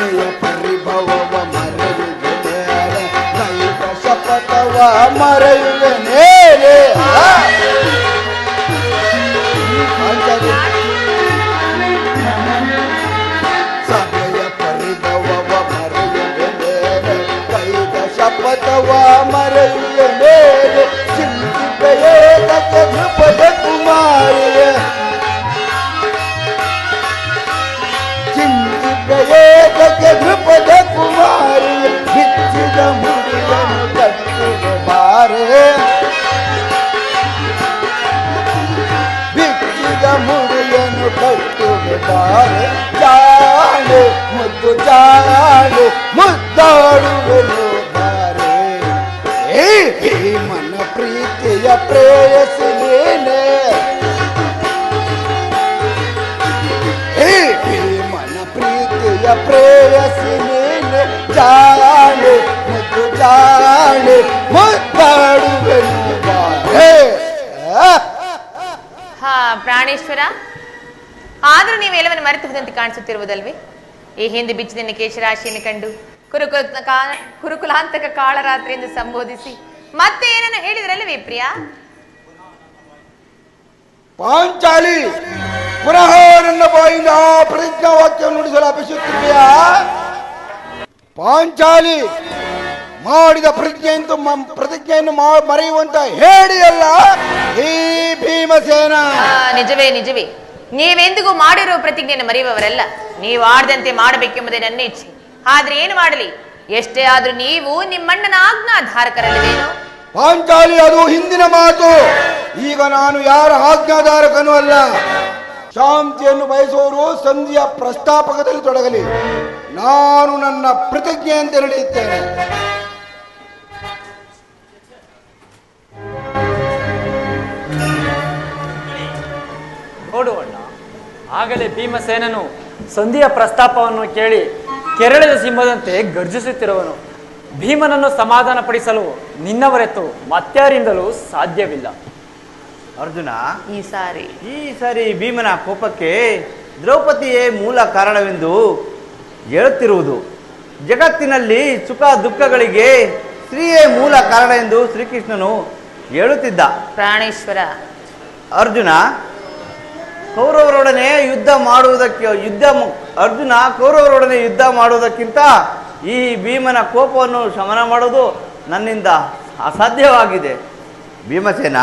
ಸಭೆಯ ಪರಿಭವವ ಮರೆಯುವೆನೇರೆ ದೈವ ಶಪಥವ ಮರೆಯುವೆನೇರೆ ಸಭೆಯ ಪರಿಭವವ ಮರೆಯುವೆನೇರೆ ದೈವ ಶಪಥವ ಮರೆಯುವೆನೇರೆ ಚಿಂತಿಪೆಯೇತಕ್ಕೆ ನೃಪದ ಕುಮಾರಿಯ ಚಿಂತಿಪೆಯೇತಕ್ಕೆ ನೃಪದ ಕುಮಾರಿಯ ಬಿಚ್ಚಿದ ಮುಡಿಯನ್ನು ಕಟ್ಟುವೆ ಬಾರೆ ಬಿಚ್ಚಿದ ಮುಡಿಯನ್ನು ಕಟ್ಟುವೆ ಬಾರೆ ಜಾಣೆ ಮುದ್ದು ಜಾಣೆ ಮುದ್ದಾಡುವೆನು ಬಾರೆ ಈ ಮನ ಪ್ರೀತಿಯ ಪ್ರೇಯಸಿ ನೀನೆ ಮನ ಪ್ರೀತಿಯ ಪ್ರೇಯಸಿ ನೀನೆ ಜಾಣೆ ಮುದ್ದು ಜಾಣೆ ಮುದ್ದಾಡುವೆನು ಬಾರೆ ಹಾ ಪ್ರಾಣೇಶ್ವರ, ಆದ್ರೂ ನೀವೆಲ್ಲವನ್ನು ಮರೆತು ಹೋದಂತೆ ಕಾಣಿಸುತ್ತಿರುವುದಲ್ವೇ? ಈ ಹಿಂದೆ ಬಿಚ್ಚಿದ ಕೇಶರಾಶಿಯನ್ನು ಕಂಡು ಕುರುಕುಲಾಂತಕ ಕಾಳರಾತ್ರಿ ಎಂದು ಸಂಬೋಧಿಸಿ ಮತ್ತೆ ಏನನ್ನು ಹೇಳಿದ್ರಲ್ಲವೇ ಪ್ರಿಯ? ಪಾಂಚಾಲಿ, ಪುನಃ ನನ್ನ ಬಾಯಿಂದ ಆ ಪ್ರತಿಜ್ಞಾ ವಾಕ್ಯವನ್ನು ನುಡಿಸಲು ಅಪೇಕ್ಷಿಸುತ್ತಿದೆಯಾ? ಪಾಂಚಾಲಿ, ಮಾಡಿದ ಪ್ರತಿಜ್ಞೆಯನ್ನು ಮರೆಯುವಂತ ಹೇಳಿಯಲ್ಲ ಈ ಭೀಮಸೇನ. ನಿಜವೇ ನಿಜವೇ, ನೀವೆಂದಿಗೂ ಮಾಡಿರುವ ಪ್ರತಿಜ್ಞೆಯನ್ನು ಮರೆಯುವವರಲ್ಲ. ನೀವು ಆಡದಂತೆ ಮಾಡಬೇಕೆಂಬುದೇ ನನ್ನ ಇಚ್ಛೆ. ಆದ್ರೆ ಏನು ಮಾಡಲಿ, ಎಷ್ಟೇ ಆದ್ರೂ ನೀವು ನಿಮ್ಮಣ್ಣನ ಆಜ್ಞಾಧಾರಕರಲ್ಲವೇನು? ಪಾಂಚಾಲಿ, ಅದು ಹಿಂದಿನ ಮಾತು. ಈಗ ನಾನು ಯಾರ ಆಜ್ಞಾಧಾರಕನೂ ಅಲ್ಲ. ಶಾಂತಿಯನ್ನು ಬಯಸುವವರು ಸಂಧಿಯ ಪ್ರಸ್ತಾಪಕದಲ್ಲಿ ತೊಡಗಲಿ. ನಾನು ನನ್ನ ಪ್ರತಿಜ್ಞೆಯಂತೆ ನಡೆಯುತ್ತೇನೆ. ನೋಡುವಣ್ಣ, ಆಗಲೇ ಭೀಮಸೇನನು ಸಂಧಿಯ ಪ್ರಸ್ತಾಪವನ್ನು ಕೇಳಿ ಕೆರಳಿದ ಸಿಂಹದಂತೆ ಗರ್ಜಿಸುತ್ತಿರುವನು. ಭೀಮನನ್ನು ಸಮಾಧಾನ ಪಡಿಸಲು ನಿನ್ನವರೆತ್ತು ಮತ್ಯಾರಿಂದಲೂ ಸಾಧ್ಯವಿಲ್ಲ. ಅರ್ಜುನ, ಈ ಸಾರಿ ಭೀಮನ ಕೋಪಕ್ಕೆ ದ್ರೌಪದಿಯೇ ಮೂಲ ಕಾರಣವೆಂದು ಹೇಳುತ್ತಿರುವುದು. ಜಗತ್ತಿನಲ್ಲಿ ಸುಖ ದುಃಖಗಳಿಗೆ ಸ್ತ್ರೀಯೇ ಮೂಲ ಕಾರಣ ಎಂದು ಶ್ರೀಕೃಷ್ಣನು ಹೇಳುತ್ತಿದ್ದ. ಪ್ರಾಣೇಶ್ವರ, ಅರ್ಜುನ ಕೌರವರೊಡನೆ ಯುದ್ಧ ಮಾಡುವುದಕ್ಕಿಂತ ಈ ಭೀಮನ ಕೋಪವನ್ನು ಶಮನ ಮಾಡುವುದು ನನ್ನಿಂದ ಅಸಾಧ್ಯವಾಗಿದೆ. ಭೀಮಸೇನ,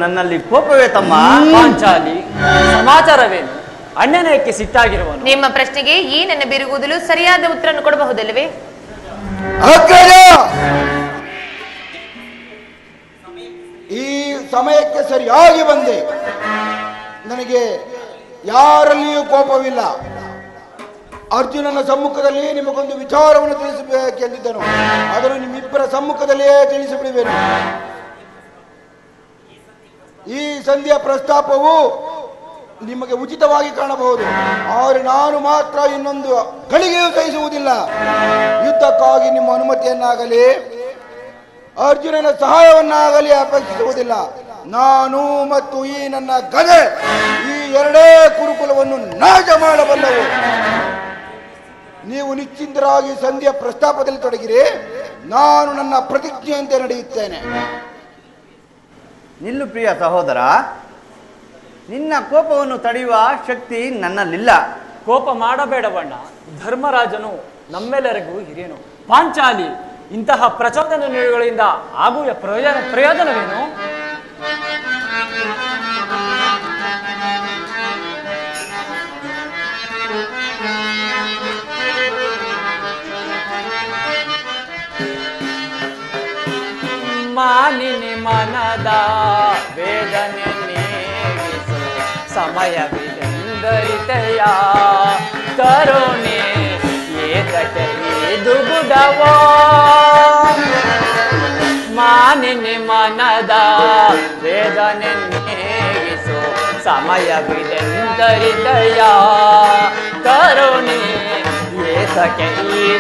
ನನ್ನಲ್ಲಿ ಕೋಪವೇ ತಮ್ಮ. ಪಾಂಚಾಲಿ, ಸಮಾಚಾರವೇನು? ಅಣ್ಣನೇಕೆ ಸಿಟ್ಟಾಗಿರುವನು? ನಿಮ್ಮ ಪ್ರಶ್ನೆಗೆ ಈ ನನ್ನ ಬಿರುಗುವುದಲು ಸರಿಯಾದ ಉತ್ತರವನ್ನು ಕೊಡಬಹುದಲ್ಲವೇ? ಈ ಸಮಯಕ್ಕೆ ಸರಿಯಾಗಿ ಬಂದೆ. ನನಗೆ ಯಾರಲ್ಲಿಯೂ ಕೋಪವಿಲ್ಲ. ಅರ್ಜುನನ ಸಮ್ಮುಖದಲ್ಲಿ ನಿಮಗೊಂದು ವಿಚಾರವನ್ನು ತಿಳಿಸಬೇಕೆಂದಿದ್ದನು. ಅದನ್ನು ನಿಮ್ಮಿಬ್ಬರ ಸಮ್ಮುಖದಲ್ಲಿಯೇ ತಿಳಿಸಿಬಿಡುವೆನು. ಈ ಸಂಧಿಯ ಪ್ರಸ್ತಾಪವು ನಿಮಗೆ ಉಚಿತವಾಗಿ ಕಾಣಬಹುದು, ಆದರೆ ನಾನು ಮಾತ್ರ ಇನ್ನೊಂದು ಗಳಿಗೆಯೂ ಸಹಿಸುವುದಿಲ್ಲ. ಯುದ್ಧಕ್ಕಾಗಿ ನಿಮ್ಮ ಅನುಮತಿಯನ್ನಾಗಲಿ ಅರ್ಜುನನ ಸಹಾಯವನ್ನಾಗಲಿ ಅಪೇಕ್ಷಿಸುವುದಿಲ್ಲ. ನಾನು ಮತ್ತು ಈ ನನ್ನ ಗದೆ ಈ ಎರಡೇ ಕುರುಕುಲವನ್ನು ನಾಶ ಮಾಡಬಲ್ಲವು. ನೀವು ನಿಶ್ಚಿಂತರಾಗಿ ಸಂಧಿಯ ಪ್ರಸ್ತಾಪದಲ್ಲಿ ತೊಡಗಿರಿ. ನಾನು ನನ್ನ ಪ್ರತಿಜ್ಞೆಯಂತೆ ನಡೆಯುತ್ತೇನೆ. ನಿಲ್ಲು ಪ್ರಿಯ ಸಹೋದರ, ನಿನ್ನ ಕೋಪವನ್ನು ತಡೆಯುವ ಶಕ್ತಿ ನನ್ನಲ್ಲಿಲ್ಲ. ಕೋಪ ಮಾಡಬೇಡವಣ್ಣ, ಧರ್ಮರಾಜನು ನಮ್ಮೆಲ್ಲರಿಗೂ ಹಿರಿಯನು. ಪಾಂಚಾಲಿ, ಇಂತಹ ಪ್ರಚೋದನೆಗಳಿಂದ ಆಗುವ ಪ್ರಯೋಜನವೇನು? ಮಾನಿನಿ ಮನದ ವೇದನೆ ನೀಗಿಸು ಸಮಯವಿದೆಂದರಿತೆಯ ಕರುಣೆ ಏತಕ್ಕೆ ದುಗುಡವೋ. ಮಾನಿನಿ ಮನದ ವೇದನೆ ನೀಗಿಸು ಸಮಯವಿದೆಂದರಿತೆಯ ಕರುಣೆ ಏತಕ್ಕೆ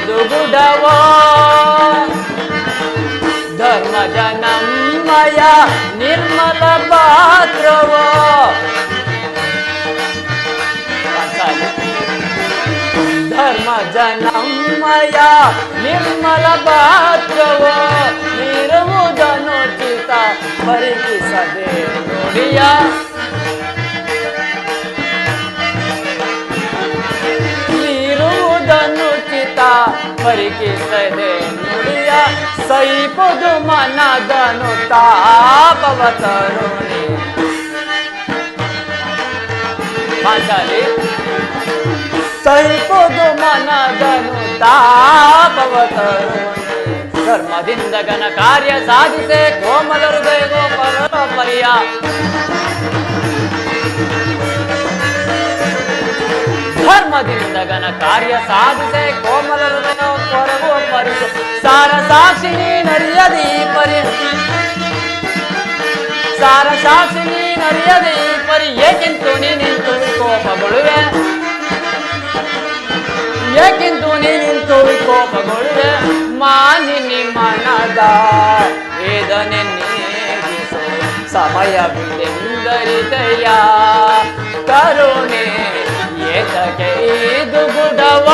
ದುಗುಡವೋ. ಧರ್ಮದ ನಮ್ಮಯ ನಿರ್ಮಲ ಪಾತ್ರವೋ. ಜನಮ್ಮಯ ನಿರ್ಮಲ ಪಾತ್ರವೋ ನೀರುವುದನ್ನು ಚಿತ ಪರೀಕ್ಷಿಸದೆ ನುಡಿಯ ನೀರುವುದನ್ನು ಚಿತ ಪರೀಕ್ಷಿಸದೆ ನುಡಿಯ ಸೈಪುದು ಮನದನು ತಾಪವ ತರುಣಿ ಪಾಂಚಾಲಿ ಸೈಪುದು ಮನದನು ತಾಪವ ತರುಣಿ ಧರ್ಮದಿಂದ ಘನ ಕಾರ್ಯ ಸಾಧಿಸೆ ಕೋಮಲ ಹೃದಯ ಗೋಪಾಲ ಪರಿಯ ಧರ್ಮದಿಂದ ಘನ ಕಾರ್ಯ ಸಾಧಿಸೆ ಕೋಮಲ ಹೃದಯ ಕೊರಗುವ ಪರಿಯ ಸಾರ ಸಾಕ್ಷಿನಿ ನರಿಯದಿ ಪರಿ ಸಾರ ಸಾಕ್ಷಿನಿ ನರಿಯದಿ ಪರಿ ಏಕೆಂತು ನಿಂತು ವಿಕೋಪಗೊಳ್ಳುವೆ ಏಕೆಂತು ನಿಂತು ವಿಕೋಪಗೊಳ್ಳುವೆ ಮಾನಿನಿ ಮನದ ವೇದನೆ ನೀಗಿಸು ಸಮಯವಿದೆಂದರಿದಯ ಕರುಣೆ ಏತಕ್ಕೆ ಇದು ಗುಡವ.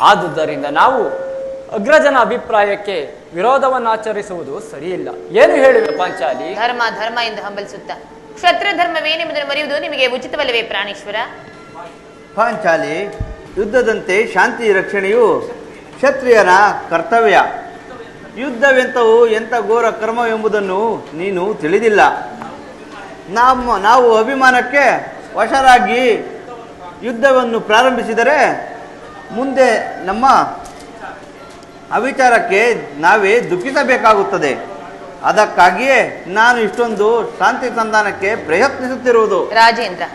ಆದುದರಿಂದ ನಾವು ಅಗ್ರಜನ ಅಭಿಪ್ರಾಯಕ್ಕೆ ವಿರೋಧವನ್ನು ಆಚರಿಸುವುದು ಸರಿಯಿಲ್ಲ. ಏನು ಹೇಳುವೆ ಪಾಂಚಾಲಿ? ಧರ್ಮ ಧರ್ಮ ಎಂದು ಹಂಬಲಿಸುತ್ತ ಕ್ಷತ್ರ ಧರ್ಮವೇನೆಂಬುದನ್ನು ಮರೆಯುವುದು ನಿಮಗೆ ಉಚಿತವಲ್ಲವೇ ಪ್ರಾಣೇಶ್ವರ? ಪಾಂಚಾಲಿ, ಯುದ್ಧದಂತೆ ಶಾಂತಿ ರಕ್ಷಣೆಯು ಕ್ಷತ್ರಿಯನ ಕರ್ತವ್ಯ. ಯುದ್ಧವೆಂತವು ಎಂಥ ಘೋರ ಕರ್ಮವೆಂಬುದನ್ನು ನೀನು ತಿಳಿದಿಲ್ಲ. ನಾವು ಅಭಿಮಾನಕ್ಕೆ ವಶರಾಗಿ ಯುದ್ಧವನ್ನು ಪ್ರಾರಂಭಿಸಿದರೆ ಮುಂದೆ ನಮ್ಮ ಅವಿಚಾರಕ್ಕೆ ನಾವೇ ದುಃಖಿಸಬೇಕಾಗುತ್ತದೆ. ಅದಕ್ಕಾಗಿಯೇ ನಾನು ಇಷ್ಟೊಂದು ಶಾಂತಿ ಸಂಧಾನಕ್ಕೆ ಪ್ರಯತ್ನಿಸುತ್ತಿರುವುದು. ರಾಜೇಂದ್ರ,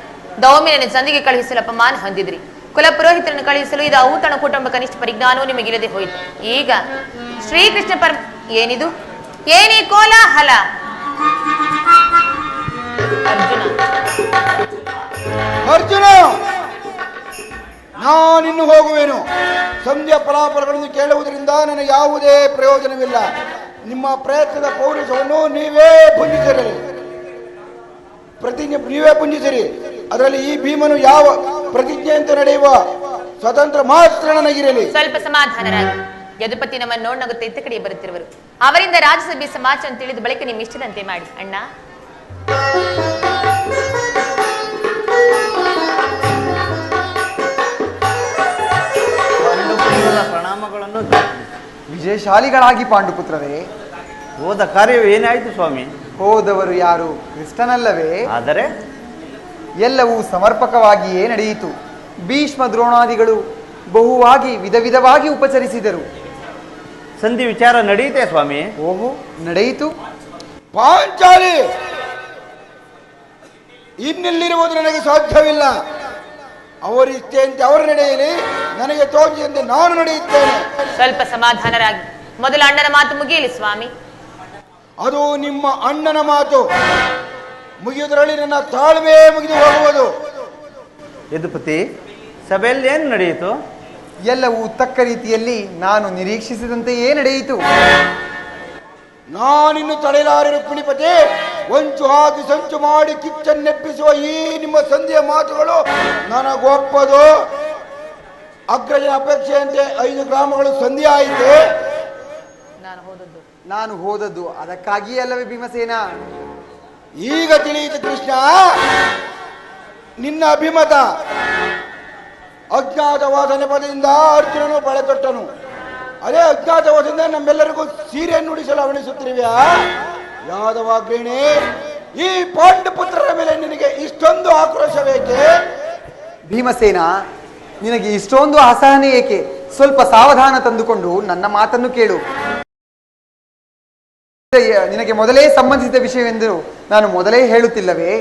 ದೌಮ್ಯನನ್ನು ಸಂಧಿಗೆ ಕಳುಹಿಸಲು ಅಪಮಾನ ಹೊಂದಿದ್ರಿ. ಕುಲಪುರೋಹಿತರನ್ನು ಕಳುಹಿಸಲು ಇದು ಔತಣ ಕುಟುಂಬ ಕನಿಷ್ಠ ಪರಿಜ್ಞಾನವೂ ನಿಮಗಿಲ್ಲದೆ ಹೋಯಿತು. ಈಗ ಶ್ರೀಕೃಷ್ಣ ಏನಿದು? ಏನೇ ಕೋಲಾಹಲ? ಅರ್ಜುನ, ನಾನಿನ್ನು ಹೋಗುವೆನು. ಸಂಧ್ಯಾ ಫಲಾಫಲಗಳನ್ನು ಕೇಳುವುದರಿಂದ ನನಗೆ ಯಾವುದೇ ಪ್ರಯೋಜನವಿಲ್ಲ. ನಿಮ್ಮ ಪ್ರಯತ್ನದ ಪೌರುಷವನ್ನು ನೀವೇ ಪುಂಜಿಸಿರಲಿ, ಪ್ರತಿಜ್ಞೆ ನೀವೇ ಪುಂಜಿಸಿರಿ. ಅದರಲ್ಲಿ ಈ ಭೀಮನು ಯಾವ ಪ್ರತಿಜ್ಞೆಯಂತೆ ನಡೆಯುವ ಸ್ವತಂತ್ರ ಮಾತ್ರ ನನಗಿರಲಿ. ಸ್ವಲ್ಪ ಸಮಾಧಾನರಾಗಿ. ಯದುಪತಿ ನಮ್ಮನ್ನು ನೋಡ್ನಗುತ್ತ ಇತ್ತ ಕಡೆ ಬರುತ್ತಿರುವರು. ಅವರಿಂದ ರಾಜ್ಯಸಭೆ ಸಮಾಚಾರ ತಿಳಿದ ಬಳಿಕ ನಿಮ್ಮ ಇಷ್ಟದಂತೆ ಮಾಡಿ ಅಣ್ಣ. ಪ್ರಣಾಮಗಳನ್ನು. ವಿಜಯಶಾಲಿಗಳಾಗಿ ಪಾಂಡುಪುತ್ರರೇ. ಹೋದ ಕಾರ್ಯವು ಏನಾಯಿತು ಸ್ವಾಮಿ? ಹೋದವರು ಯಾರು? ಕೃಷ್ಣನಲ್ಲವೇ? ಆದರೆ ಎಲ್ಲವೂ ಸಮರ್ಪಕವಾಗಿಯೇ ನಡೆಯಿತು. ಭೀಷ್ಮ ದ್ರೋಣಾದಿಗಳು ಬಹುವಾಗಿ ವಿಧ ವಿಧವಾಗಿ ಉಪಚರಿಸಿದರು. ಸಂಧಿ ವಿಚಾರ ನಡೆಯುತ್ತೆ ಸ್ವಾಮಿ? ಓಹೋ, ನಡೆಯಿತು. ಪಾಂಚಾಲಿ, ಇನ್ನಿಲ್ಲಿರುವುದು ನನಗೆ ಸಾಧ್ಯವಿಲ್ಲ. ಅವರಿಷ್ಟೆಯಂತೆ ಅವರು ನಡೆಯಲಿ, ನನಗೆ ತೋಚಿದಂತೆ ನಾನು ನಡೆಯುತ್ತೇನೆ. ಸ್ವಲ್ಪ ಸಮಾಧಾನರಾಗಿ. ಮೊದಲ ಅಣ್ಣನ ಮಾತು ಮುಗಿಯಲಿ ಸ್ವಾಮಿ. ಅದು ನಿಮ್ಮ ಅಣ್ಣನ ಮಾತು ಮುಗಿಯುವುದರಲ್ಲಿ ನನ್ನ ತಾಳ್ಮೆ ಮುಗಿದು ಹೋಗುವುದು. ಯದುಪತಿ, ಸಭೆಯಲ್ಲಿ ಏನು ನಡೆಯಿತು? ಎಲ್ಲವೂ ತಕ್ಕ ರೀತಿಯಲ್ಲಿ ನಾನು ನಿರೀಕ್ಷಿಸಿದಂತೆಯೇ ನಡೆಯಿತು. ನಾನಿನ್ನು ತಡೆಯಲಾರೆ ರುಕ್ಮಿಣಿಪತಿ. ಹೊಂಚು ಹಾಕಿ ಸಂಚು ಮಾಡಿ ಕಿಚ್ಚನ್ನೆಪ್ಪಿಸುವ ಈ ನಿಮ್ಮ ಸಂಧಿಯ ಮಾತುಗಳು ನನಗೊಪ್ಪದು. ಅಗ್ರಜನ ಅಪೇಕ್ಷೆಯಂತೆ 5 ಗ್ರಾಮಗಳು ಸಂಧಿ ಆಯಿತೆ. ನಾನು ಹೋದದ್ದು ಅದಕ್ಕಾಗಿಯೇ ಅಲ್ಲವೇ ಭೀಮಸೇನ? ಈಗ ತಿಳಿಯಿತು ಕೃಷ್ಣ, ನಿನ್ನ ಅಭಿಮತ. ಅಜ್ಞಾತವಾದ ನೆಪದಿಂದ ಅರ್ಜುನನು ಬಳೆತೊಟ್ಟನು. ಅದೇ ಅಜ್ಞಾತವಾದದಿಂದ ನಮ್ಮೆಲ್ಲರಿಗೂ ಸೀರೆಯನ್ನು ಉಡಿಸಲು ಅವಣಿಸುತ್ತಿರುವೆಯಾ? ಯಾದವಾಗ್ರೇಣಿ, ಈ ಪಾಂಡುಪುತ್ರರ ಮೇಲೆ ನಿನಗೆ ಇಷ್ಟೊಂದು ಆಕ್ರೋಶ ಬೇಕೆ? ಭೀಮಸೇನ, ನಿನಗೆ ಇಷ್ಟೊಂದು ಅಸಹನೆ ಏಕೆ? ಸ್ವಲ್ಪ ಸಾವಧಾನ ತಂದುಕೊಂಡು ನನ್ನ ಮಾತನ್ನು ಕೇಳು. ನಿನಗೆ ಮೊದಲೇ ಸಂಬಂಧಿಸಿದ ವಿಷಯವೆಂದು ನಾನು ಮೊದಲೇ ಹೇಳುತ್ತಿಲ್ಲವೇ?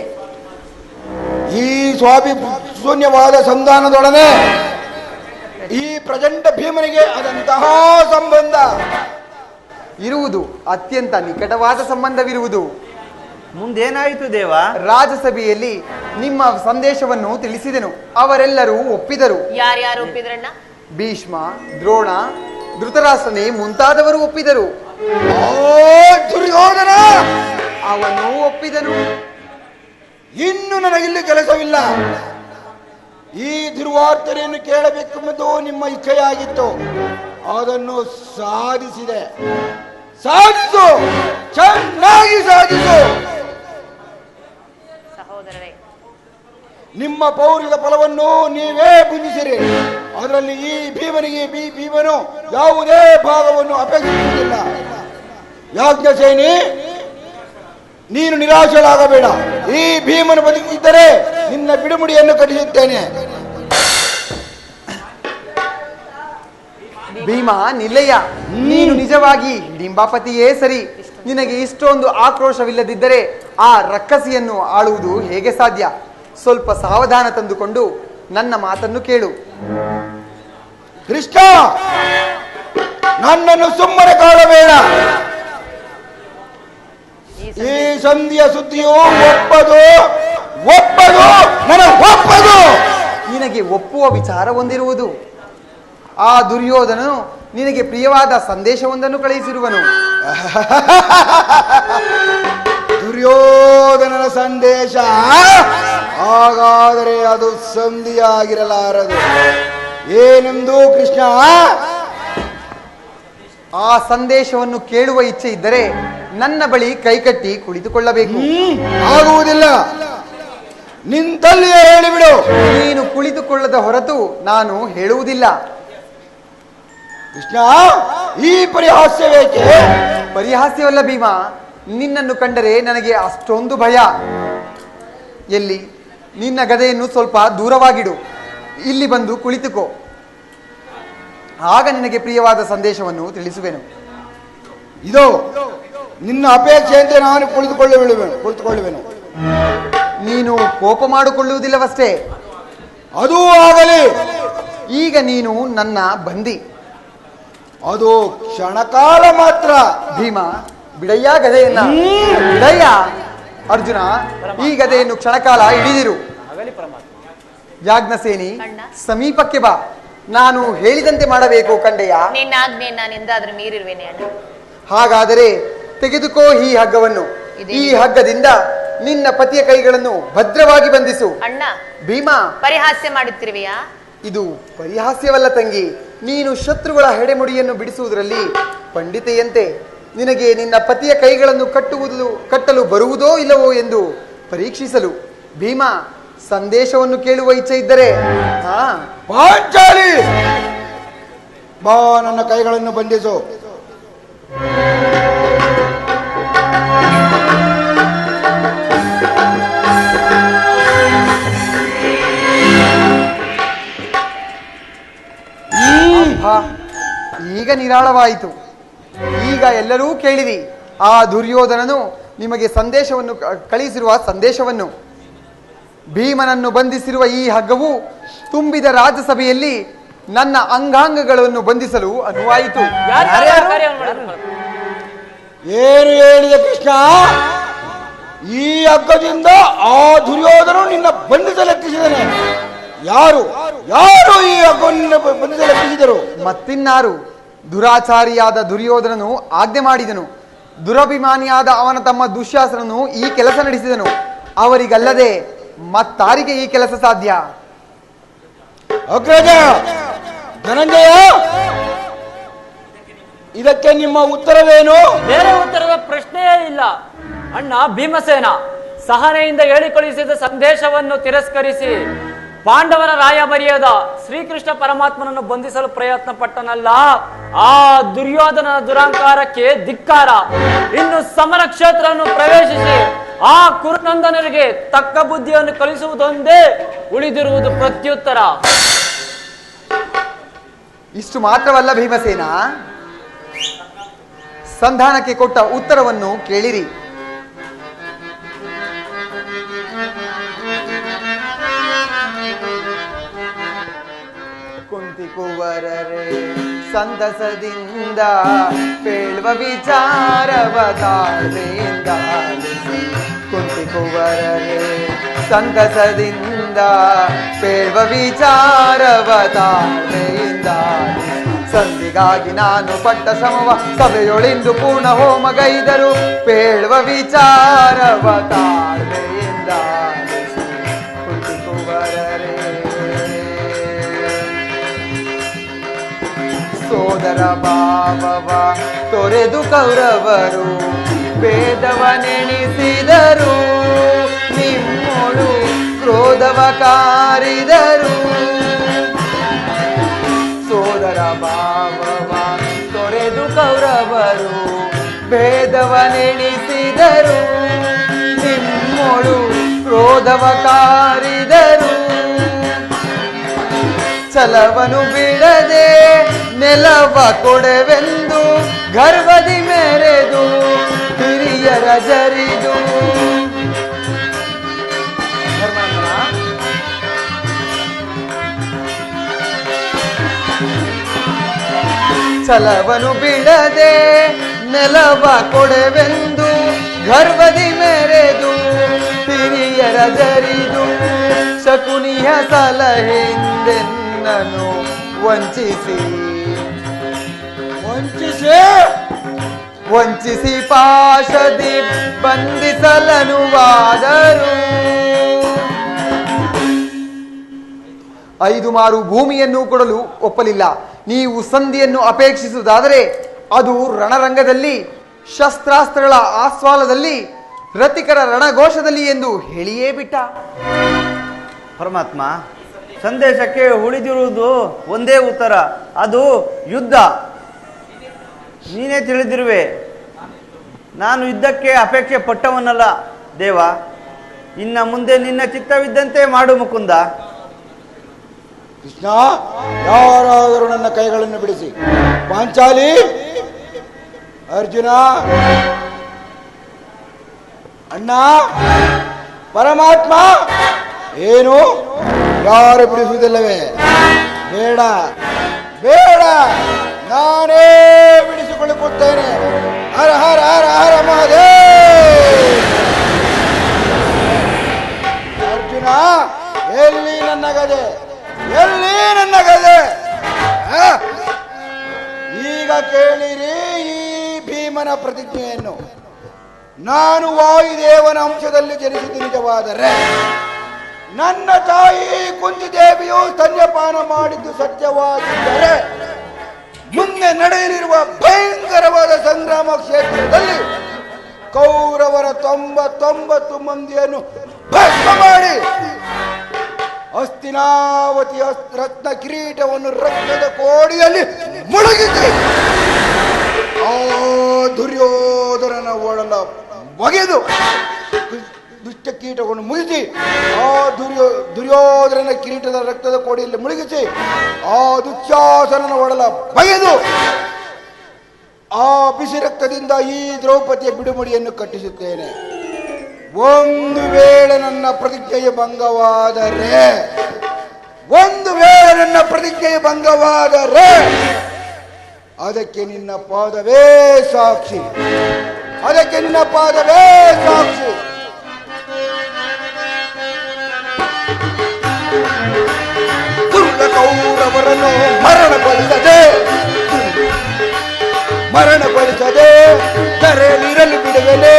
ಈ ಸ್ವಾಮಿ ಶೂನ್ಯವಾದ ಸಂಧಾನದೊಡನೆ ಈ ಪ್ರಚಂಡ ಭೀಮನಿಗೆ ಅದಂತಹ ಸಂಬಂಧ ಇರುವುದು, ಅತ್ಯಂತ ನಿಕಟವಾದ ಸಂಬಂಧವಿರುವುದು. ಮುಂದೇನಾಯಿತು ದೇವ? ರಾಜಸಭೆಯಲ್ಲಿ ನಿಮ್ಮ ಸಂದೇಶವನ್ನು ತಿಳಿಸಿದೆನು. ಅವರೆಲ್ಲರೂ ಒಪ್ಪಿದರು. ಯಾರ್ಯಾರು ಒಪ್ಪಿದ್ರಣ್ಣ? ಭೀಷ್ಮ, ದ್ರೋಣ, ಧೃತರಾಷ್ಟ್ರನೇ ಮುಂತಾದವರು ಒಪ್ಪಿದರು. ದುರ್ಯೋಧನ ಅವನು ಒಪ್ಪಿದನು. ಇನ್ನು ನನಗಿಲ್ಲಿ ಕೆಲಸವಿಲ್ಲ. ಈ ದುರ್ವಾರ್ತೆಯನ್ನು ಕೇಳಬೇಕೆಂಬುದು ನಿಮ್ಮ ಇಚ್ಛೆಯಾಗಿತ್ತು. ಅದನ್ನು ಸಾಧಿಸಿದೆ. ಸಾಧಿಸು, ಚೆನ್ನಾಗಿ ಸಾಧಿಸು. ಸಹೋದರರೇ, ನಿಮ್ಮ ಪೌರ್ಯದ ಫಲವನ್ನು ನೀವೇ ಭುಂಜಿಸಿರಿ. ಅದರಲ್ಲಿ ಈ ಭೀಮನು ಯಾವುದೇ ಭಾಗವನ್ನು ಅಪೇಕ್ಷಿಸುವುದಿಲ್ಲ. ಯಾಜ್ಞಸೇನಿ, ನೀನು ನಿರಾಶರಾಗಬೇಡ. ಈ ಭೀಮನು ಬದುಕಿದ್ದರೆ ನಿನ್ನ ಬಿಡುಮುಡಿಯನ್ನು ಕಟ್ಟಿಸುತ್ತೇನೆ. ಭೀಮ, ನಿಲ್ಲಯ್ಯ. ನೀನು ನಿಜವಾಗಿ ಡಿಂಬಾಪತಿಯೇ ಸರಿ. ನಿನಗೆ ಇಷ್ಟೊಂದು ಆಕ್ರೋಶವಿಲ್ಲದಿದ್ದರೆ ಆ ರಕ್ಕಸಿಯನ್ನು ಆಳುವುದು ಹೇಗೆ ಸಾಧ್ಯ? ಸ್ವಲ್ಪ ಸಾವಧಾನ ತಂದುಕೊಂಡು ನನ್ನ ಮಾತನ್ನು ಕೇಳು. ಕೃಷ್ಣ, ನನ್ನನ್ನು ಸುಮ್ಮನೆ ಕಾಣಬೇಡ. ಈ ಸಂಧಿಯ ಸುದ್ದಿಯು ಒಪ್ಪದು ನಿನಗೆ ಒಪ್ಪುವ ವಿಚಾರ ಹೊಂದಿರುವುದು. ಆ ದುರ್ಯೋಧನನು ನಿನಗೆ ಪ್ರಿಯವಾದ ಸಂದೇಶವೊಂದನ್ನು ಕಳುಹಿಸಿರುವನು. ದುರ್ಯೋಧನನ ಸಂದೇಶ? ಹಾಗಾದರೆ ಅದು ಸಂಧಿಯಾಗಿರಲಾರದು. ಏನೆಂದು ಕೃಷ್ಣ? ಆ ಸಂದೇಶವನ್ನು ಕೇಳುವ ಇಚ್ಛೆ ಇದ್ದರೆ ನನ್ನ ಬಳಿ ಕೈಕಟ್ಟಿ ಕುಳಿತುಕೊಳ್ಳಬೇಕು. ಆಗುವುದಿಲ್ಲ. ನಿಂತಲ್ಲಿಯೇ ಹೇಳಿಬಿಡು. ನೀನು ಕುಳಿತುಕೊಳ್ಳದ ಹೊರತು ನಾನು ಹೇಳುವುದಿಲ್ಲ. ಕೃಷ್ಣ, ಈ ಪರಿಹಾಸ್ಯವೇಕೆ? ಪರಿಹಾಸ್ಯವಲ್ಲ ಭೀಮ. ನಿನ್ನನ್ನು ಕಂಡರೆ ನನಗೆ ಅಷ್ಟೊಂದು ಭಯ. ಎಲ್ಲಿ ನಿನ್ನ ಗದೆಯನ್ನು ಸ್ವಲ್ಪ ದೂರವಾಗಿಡು. ಇಲ್ಲಿ ಬಂದು ಕುಳಿತುಕೋ. ಆಗ ನಿನಗೆ ಪ್ರಿಯವಾದ ಸಂದೇಶವನ್ನು ತಿಳಿಸುವೆನು. ಇದು ನಿನ್ನ ಅಪೇಕ್ಷೆಯಂತೆ ನಾನು ಕುಳಿತುಕೊಳ್ಳುವೆನು. ನೀನು ಕೋಪ ಮಾಡಿಕೊಳ್ಳುವುದಿಲ್ಲವಷ್ಟೇ. ಅದೂ ಆಗಲಿ. ಈಗ ನೀನು ನನ್ನ ಬಂದಿ. ಅದು ಕ್ಷಣಕಾಲ ಮಾತ್ರ. ಭೀಮ, ಬಿಡಯ್ಯ ಗದೆಯನ್ನ. ಬಿಡಯ್ಯ. ಅರ್ಜುನ, ಈ ಗದೆಯನ್ನು ಕ್ಷಣಕಾಲ ಹಿಡಿದಿರು. ಯಾಜ್ಞಸೇನಿ, ಸಮೀಪಕ್ಕೆ ಬಾ. ನಾನು ಹೇಳಿದಂತೆ ಮಾಡಬೇಕು ಕಂಡೆಯ. ನಿನ್ನ ಆಜ್ಞೆ ನಾನು ಎಂದಾದ್ರೂ ಮೀರಿರುವೇನೆ ಅಣ್ಣ. ಹಾಗಾದರೆ ತೆಗೆದುಕೋ ಈ ಹಗ್ಗವನ್ನು. ಈ ಹಗ್ಗದಿಂದ ನಿನ್ನ ಪತಿಯ ಕೈಗಳನ್ನು ಭದ್ರವಾಗಿ ಬಂಧಿಸು. ಅಣ್ಣ, ಭೀಮ, ಪರಿಹಾಸ್ಯ ಮಾಡುತ್ತಿರುವೆಯಾ? ಇದು ಪರಿಹಾಸ್ಯವಲ್ಲ ತಂಗಿ. ನೀನು ಶತ್ರುಗಳ ಹೆಡೆಮುಡಿಯನ್ನು ಬಿಡಿಸುವುದರಲ್ಲಿ ಪಂಡಿತೆಯಂತೆ ನಿನಗೆ ನಿನ್ನ ಪತಿಯ ಕೈಗಳನ್ನು ಕಟ್ಟಲು ಬರುವುದೋ ಇಲ್ಲವೋ ಎಂದು ಪರೀಕ್ಷಿಸಲು. ಭೀಮ, ಸಂದೇಶವನ್ನು ಕೇಳುವ ಇಚ್ಛೆ ಇದ್ದರೆ ಪಾಂಚಾಲಿ, ಬಾ, ನನ್ನ ಕೈಗಳನ್ನು ಬಂಧಿಸು. ಈಗ ನಿರಾಳವಾಯಿತು. ಈಗ ಎಲ್ಲರೂ ಕೇಳಿರಿ. ಆ ದುರ್ಯೋಧನನು ನಿಮಗೆ ಸಂದೇಶವನ್ನು ಕಳಿಸಿರುವ ಸಂದೇಶವನ್ನು. ಭೀಮನನ್ನು ಬಂಧಿಸಿರುವ ಈ ಹಗ್ಗವು ತುಂಬಿದ ರಾಜ್ಯಸಭೆಯಲ್ಲಿ ನನ್ನ ಅಂಗಾಂಗಗಳನ್ನು ಬಂಧಿಸಲು ಅನುವಾಯಿತು. ಏನು ಹೇಳಿದೆ ಕೃಷ್ಣ? ಈ ಹಗ್ಗದಿಂದ ಆ ದುರ್ಯೋಧನ ನಿನ್ನ ಬಂಧಿಸಲೆತ್ತಿಸಿದನೆ. ಯಾರು ಈ ಹಗ್ಗವನ್ನು ಬಂಧಿಸಲೆತ್ತಿಸಿದರು? ಮತ್ತಿನ್ನಾರು? ದುರಾಚಾರಿಯಾದ ದುರ್ಯೋಧನನು ಆಜ್ಞೆ ಮಾಡಿದನು. ದುರಭಿಮಾನಿಯಾದ ಅವನ ತಮ್ಮ ದುಶ್ಯಾಸನನು ಈ ಕೆಲಸ ನಡೆಸಿದನು. ಅವರಿಗಲ್ಲದೆ ಮತ್ತಾರಿಗೆ ಈ ಕೆಲಸ ಸಾಧ್ಯ? ಅಗ್ರಜ ಧನಂಜಯ, ಇದಕ್ಕೆ ನಿಮ್ಮ ಉತ್ತರವೇನು? ಬೇರೆ ಉತ್ತರದ ಪ್ರಶ್ನೆಯೇ ಇಲ್ಲ ಅಣ್ಣ. ಭೀಮಸೇನ ಸಹನೆಯಿಂದ ಹೇಳಿಕಳಿಸಿದ ಸಂದೇಶವನ್ನು ತಿರಸ್ಕರಿಸಿ ಪಾಂಡವರ ರಾಯಭಾರಿಯಾದ ಶ್ರೀಕೃಷ್ಣ ಪರಮಾತ್ಮನನ್ನು ಬಂಧಿಸಲು ಪ್ರಯತ್ನ ಪಟ್ಟನಲ್ಲ. ಆ ದುರ್ಯೋಧನ ದುರಾಂಕಾರಕ್ಕೆ ಧಿಕ್ಕಾರ. ಇನ್ನು ಸಮರ ಕ್ಷೇತ್ರವನ್ನು ಪ್ರವೇಶಿಸಿ ಆ ಕುರುನಂದನರಿಗೆ ತಕ್ಕ ಬುದ್ಧಿಯನ್ನು ಕಲಿಸುವುದೊಂದೇ ಉಳಿದಿರುವುದು ಪ್ರತ್ಯುತ್ತರ. ಇಷ್ಟು ಮಾತ್ರವಲ್ಲ ಭೀಮಸೇನ, ಸಂಧಾನಕ್ಕೆ ಕೊಟ್ಟ ಉತ್ತರವನ್ನು ಕೇಳಿರಿ. ಕುಂತಿಕುವರರೆ ಸಂತಸದಿಂದ ಪೇಳುವ ವಿಚಾರವ ತಾಳ್ಮೆಯಿಂದ ಆಲಿಸಿ. ಕುಂತಿಕುವರರೆ ಸಂತಸದಿಂದ ಪೇಳುವ ವಿಚಾರವ ತಾಳ್ಮೆಯಿಂದ ಆಲಿಸಿ. ಸಂಧಿಗಾಗಿ ನಾನು ಪಟ್ಟ ಶ್ರಮವ ಸಭೆಯೊಳಿಂದು ಪೂರ್ಣ ಹೋಮಗೈದರು. ಪೇಳುವ ವಿಚಾರವ ತಾಳ್ಮೆಯಿಂದ ಆಲಿಸಿ. ಕುಂತಿಕುವರರೆ ಸೋದರ ಭಾವವ ತೊರೆದು ಕೌರವರು ಭೇದವನೆಣಿಸಿದರು, ನಿಮ್ಮೊಳು ಕ್ರೋಧವ ಕಾರಿದರು. ಸೋದರ ಭಾವವ ತೊರೆದು ಕೌರವರು ಭೇದವನೆಣಿಸಿದರು, ನಿಮ್ಮೊಳು ಕ್ರೋಧವ ಕಾರಿದರು. ಛಲವನು ಬಿಡದೆ ನೆಲವ ಕೊಡೆವೆಂದು ಗರ್ವದಿ ಮೆರೆದು ಹಿರಿಯರ ಜರಿದು. ಛಲವನು ಬಿಡದೆ ನೆಲವ ಕೊಡೆವೆಂದು ಗರ್ವದಿ ಮೆರೆದು ಹಿರಿಯರ ಜರಿದು. ಶಕುನಿಯ ಸಲಹೆಂದೆನ್ನನು ವಂಚಿಸಿ ವಂಚಿಸಿ ಪಾಶದಿ ಬಂಧಿಸಲನುವಾದರು. 5 ಮಾರು ಭೂಮಿಯನ್ನು ಕೊಡಲು ಒಪ್ಪಲಿಲ್ಲ. ನೀವು ಸಂಧಿಯನ್ನು ಅಪೇಕ್ಷಿಸುವುದಾದರೆ ಅದು ರಣರಂಗದಲ್ಲಿ, ಶಸ್ತ್ರಾಸ್ತ್ರಗಳ ಆಸ್ವಾಲದಲ್ಲಿ, ರತಿಕರ ರಣಘೋಷದಲ್ಲಿ ಎಂದು ಹೇಳಿಯೇ ಬಿಟ್ಟ. ಪರಮಾತ್ಮ, ಸಂದೇಶಕ್ಕೆ ಉಳಿದಿರುವುದು ಒಂದೇ ಉತ್ತರ, ಅದು ಯುದ್ಧ. ನೀನೇ ತಿಳಿದಿರುವೆ, ನಾನು ಯುದ್ಧಕ್ಕೆ ಅಪೇಕ್ಷೆ ಪಟ್ಟವನಲ್ಲ ದೇವ. ಇನ್ನ ಮುಂದೆ ನಿನ್ನ ಚಿತ್ತವಿದ್ದಂತೆ ಮಾಡು ಮುಕುಂದ. ಕೃಷ್ಣ, ಯಾರಾದರೂ ನನ್ನ ಕೈಗಳನ್ನು ಬಿಡಿಸಿ. ಪಾಂಚಾಲಿ, ಅರ್ಜುನ, ಅಣ್ಣ, ಪರಮಾತ್ಮ, ಏನು ಯಾರು ಬಿಡಿಸುವುದಿಲ್ಲವೇ? ಬೇಡ ಬೇಡ, ನಾನೇ ಬಿಡಿಸಿಕೊಳ್ಳುತ್ತೇನೆ. ಹರ ಹರ ಹರ ಹರ ಮಹಾದೇವ್. ಅರ್ಜುನ, ಎಲ್ಲಿ ನನ್ನ ಗದೆ? ಎಲ್ಲಿ ನನ್ನ ಗದೆ? ಈಗ ಕೇಳಿರಿ ಈ ಭೀಮನ ಪ್ರತಿಜ್ಞೆಯನ್ನು. ನಾನು ವಾಯುದೇವನ ಅಂಶದಲ್ಲಿ ಜನಿಸಿದ ನಿಜವಾದರೆ, ನನ್ನ ತಾಯಿ ಕುಂತಿದೇವಿಯು ಸ್ತನ್ಯಪಾನ ಮಾಡಿದ್ದು ಸತ್ಯವಾಗಿದ್ದರೆ, ಮುಂದೆ ನಡೆಯಲಿರುವ ಭಯಂಕರವಾದ ಸಂಗ್ರಾಮ ಕ್ಷೇತ್ರದಲ್ಲಿ ಕೌರವರ 99 ಮಂದಿಯನ್ನು ಭಸ್ಮ ಮಾಡಿ ಹಸ್ತಿನಾವತಿಯ ರತ್ನ ಕಿರೀಟವನ್ನು ರಕ್ತದ ಕೋಡಿಯಲ್ಲಿ ಮುಳುಗಿಸಿ ಆ ದುರ್ಯೋಧನನ ಒಡಲ ಬಗೆದು ದುಷ್ಟ ಕೀಟವನ್ನು ಮುಗಿಸಿ ಆ ದುರ್ಯೋಧನನ ಕಿರೀಟದ ರಕ್ತದ ಕೋಡಿಯಲ್ಲಿ ಮುಳುಗಿಸಿ ಆ ದುಶ್ಯಾಸನನ ಒಡಲ ಬಗೆದು ಆ ಬಿಸಿ ರಕ್ತದಿಂದ ಈ ದ್ರೌಪದಿಯ ಬಿಡುಮುಡಿಯನ್ನು ಕಟ್ಟಿಸುತ್ತೇನೆ. ಒಂದು ವೇಳೆ ನನ್ನ ಪ್ರತಿಜ್ಞೆಯ ಭಂಗವಾದರೆ, ಅದಕ್ಕೆ ನಿನ್ನ ಪಾದವೇ ಸಾಕ್ಷಿ. ಕೌರವರನ್ನು ಮರಣಗೊಳಿಸದೆ ಕರೆಯಲಿರಲು ಬಿಡುವೆನೆ,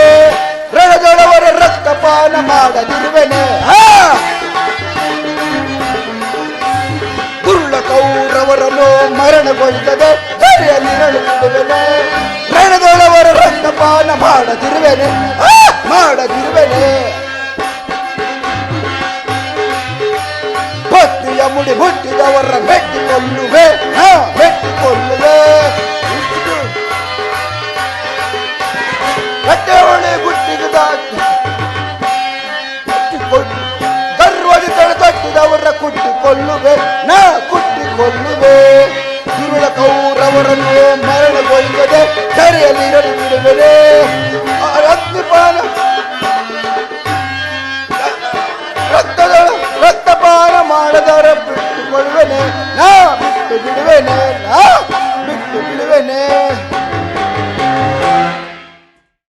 ರಣದೊಳವರ ರಕ್ತಪಾನ ಮಾಡದಿರುವೆನೆ. ಕೌರವರನ್ನು ಮರಣಗೊಳಿಸದೆ ಕರೆಯಲಿರಲು ಬಿಡುವೆನೆ, ರಣದೊಳವರ ರಕ್ತಪಾನ ಮಾಡದಿರುವೆನೆ. ಭಕ್ತಿಯ ಮುಡಿ ಹುಟ್ಟಿದವರ ಮೆಟ್ಟಿಕೊಳ್ಳುವೆ. ಹೊಟ್ಟೆ ಗುಟ್ಟಿಗದ ಗರ್ವದಿ ತಡೆತಟ್ಟಿದವರ ಕುಟ್ಟಿಕೊಳ್ಳುವೆ. ದುರುಳ ಕೌರವರನ್ನು ಮರಣಗೊಳಿಸದೆ ಕರೆಯಲಿರಲು ಬಿಡುವೆನೆ,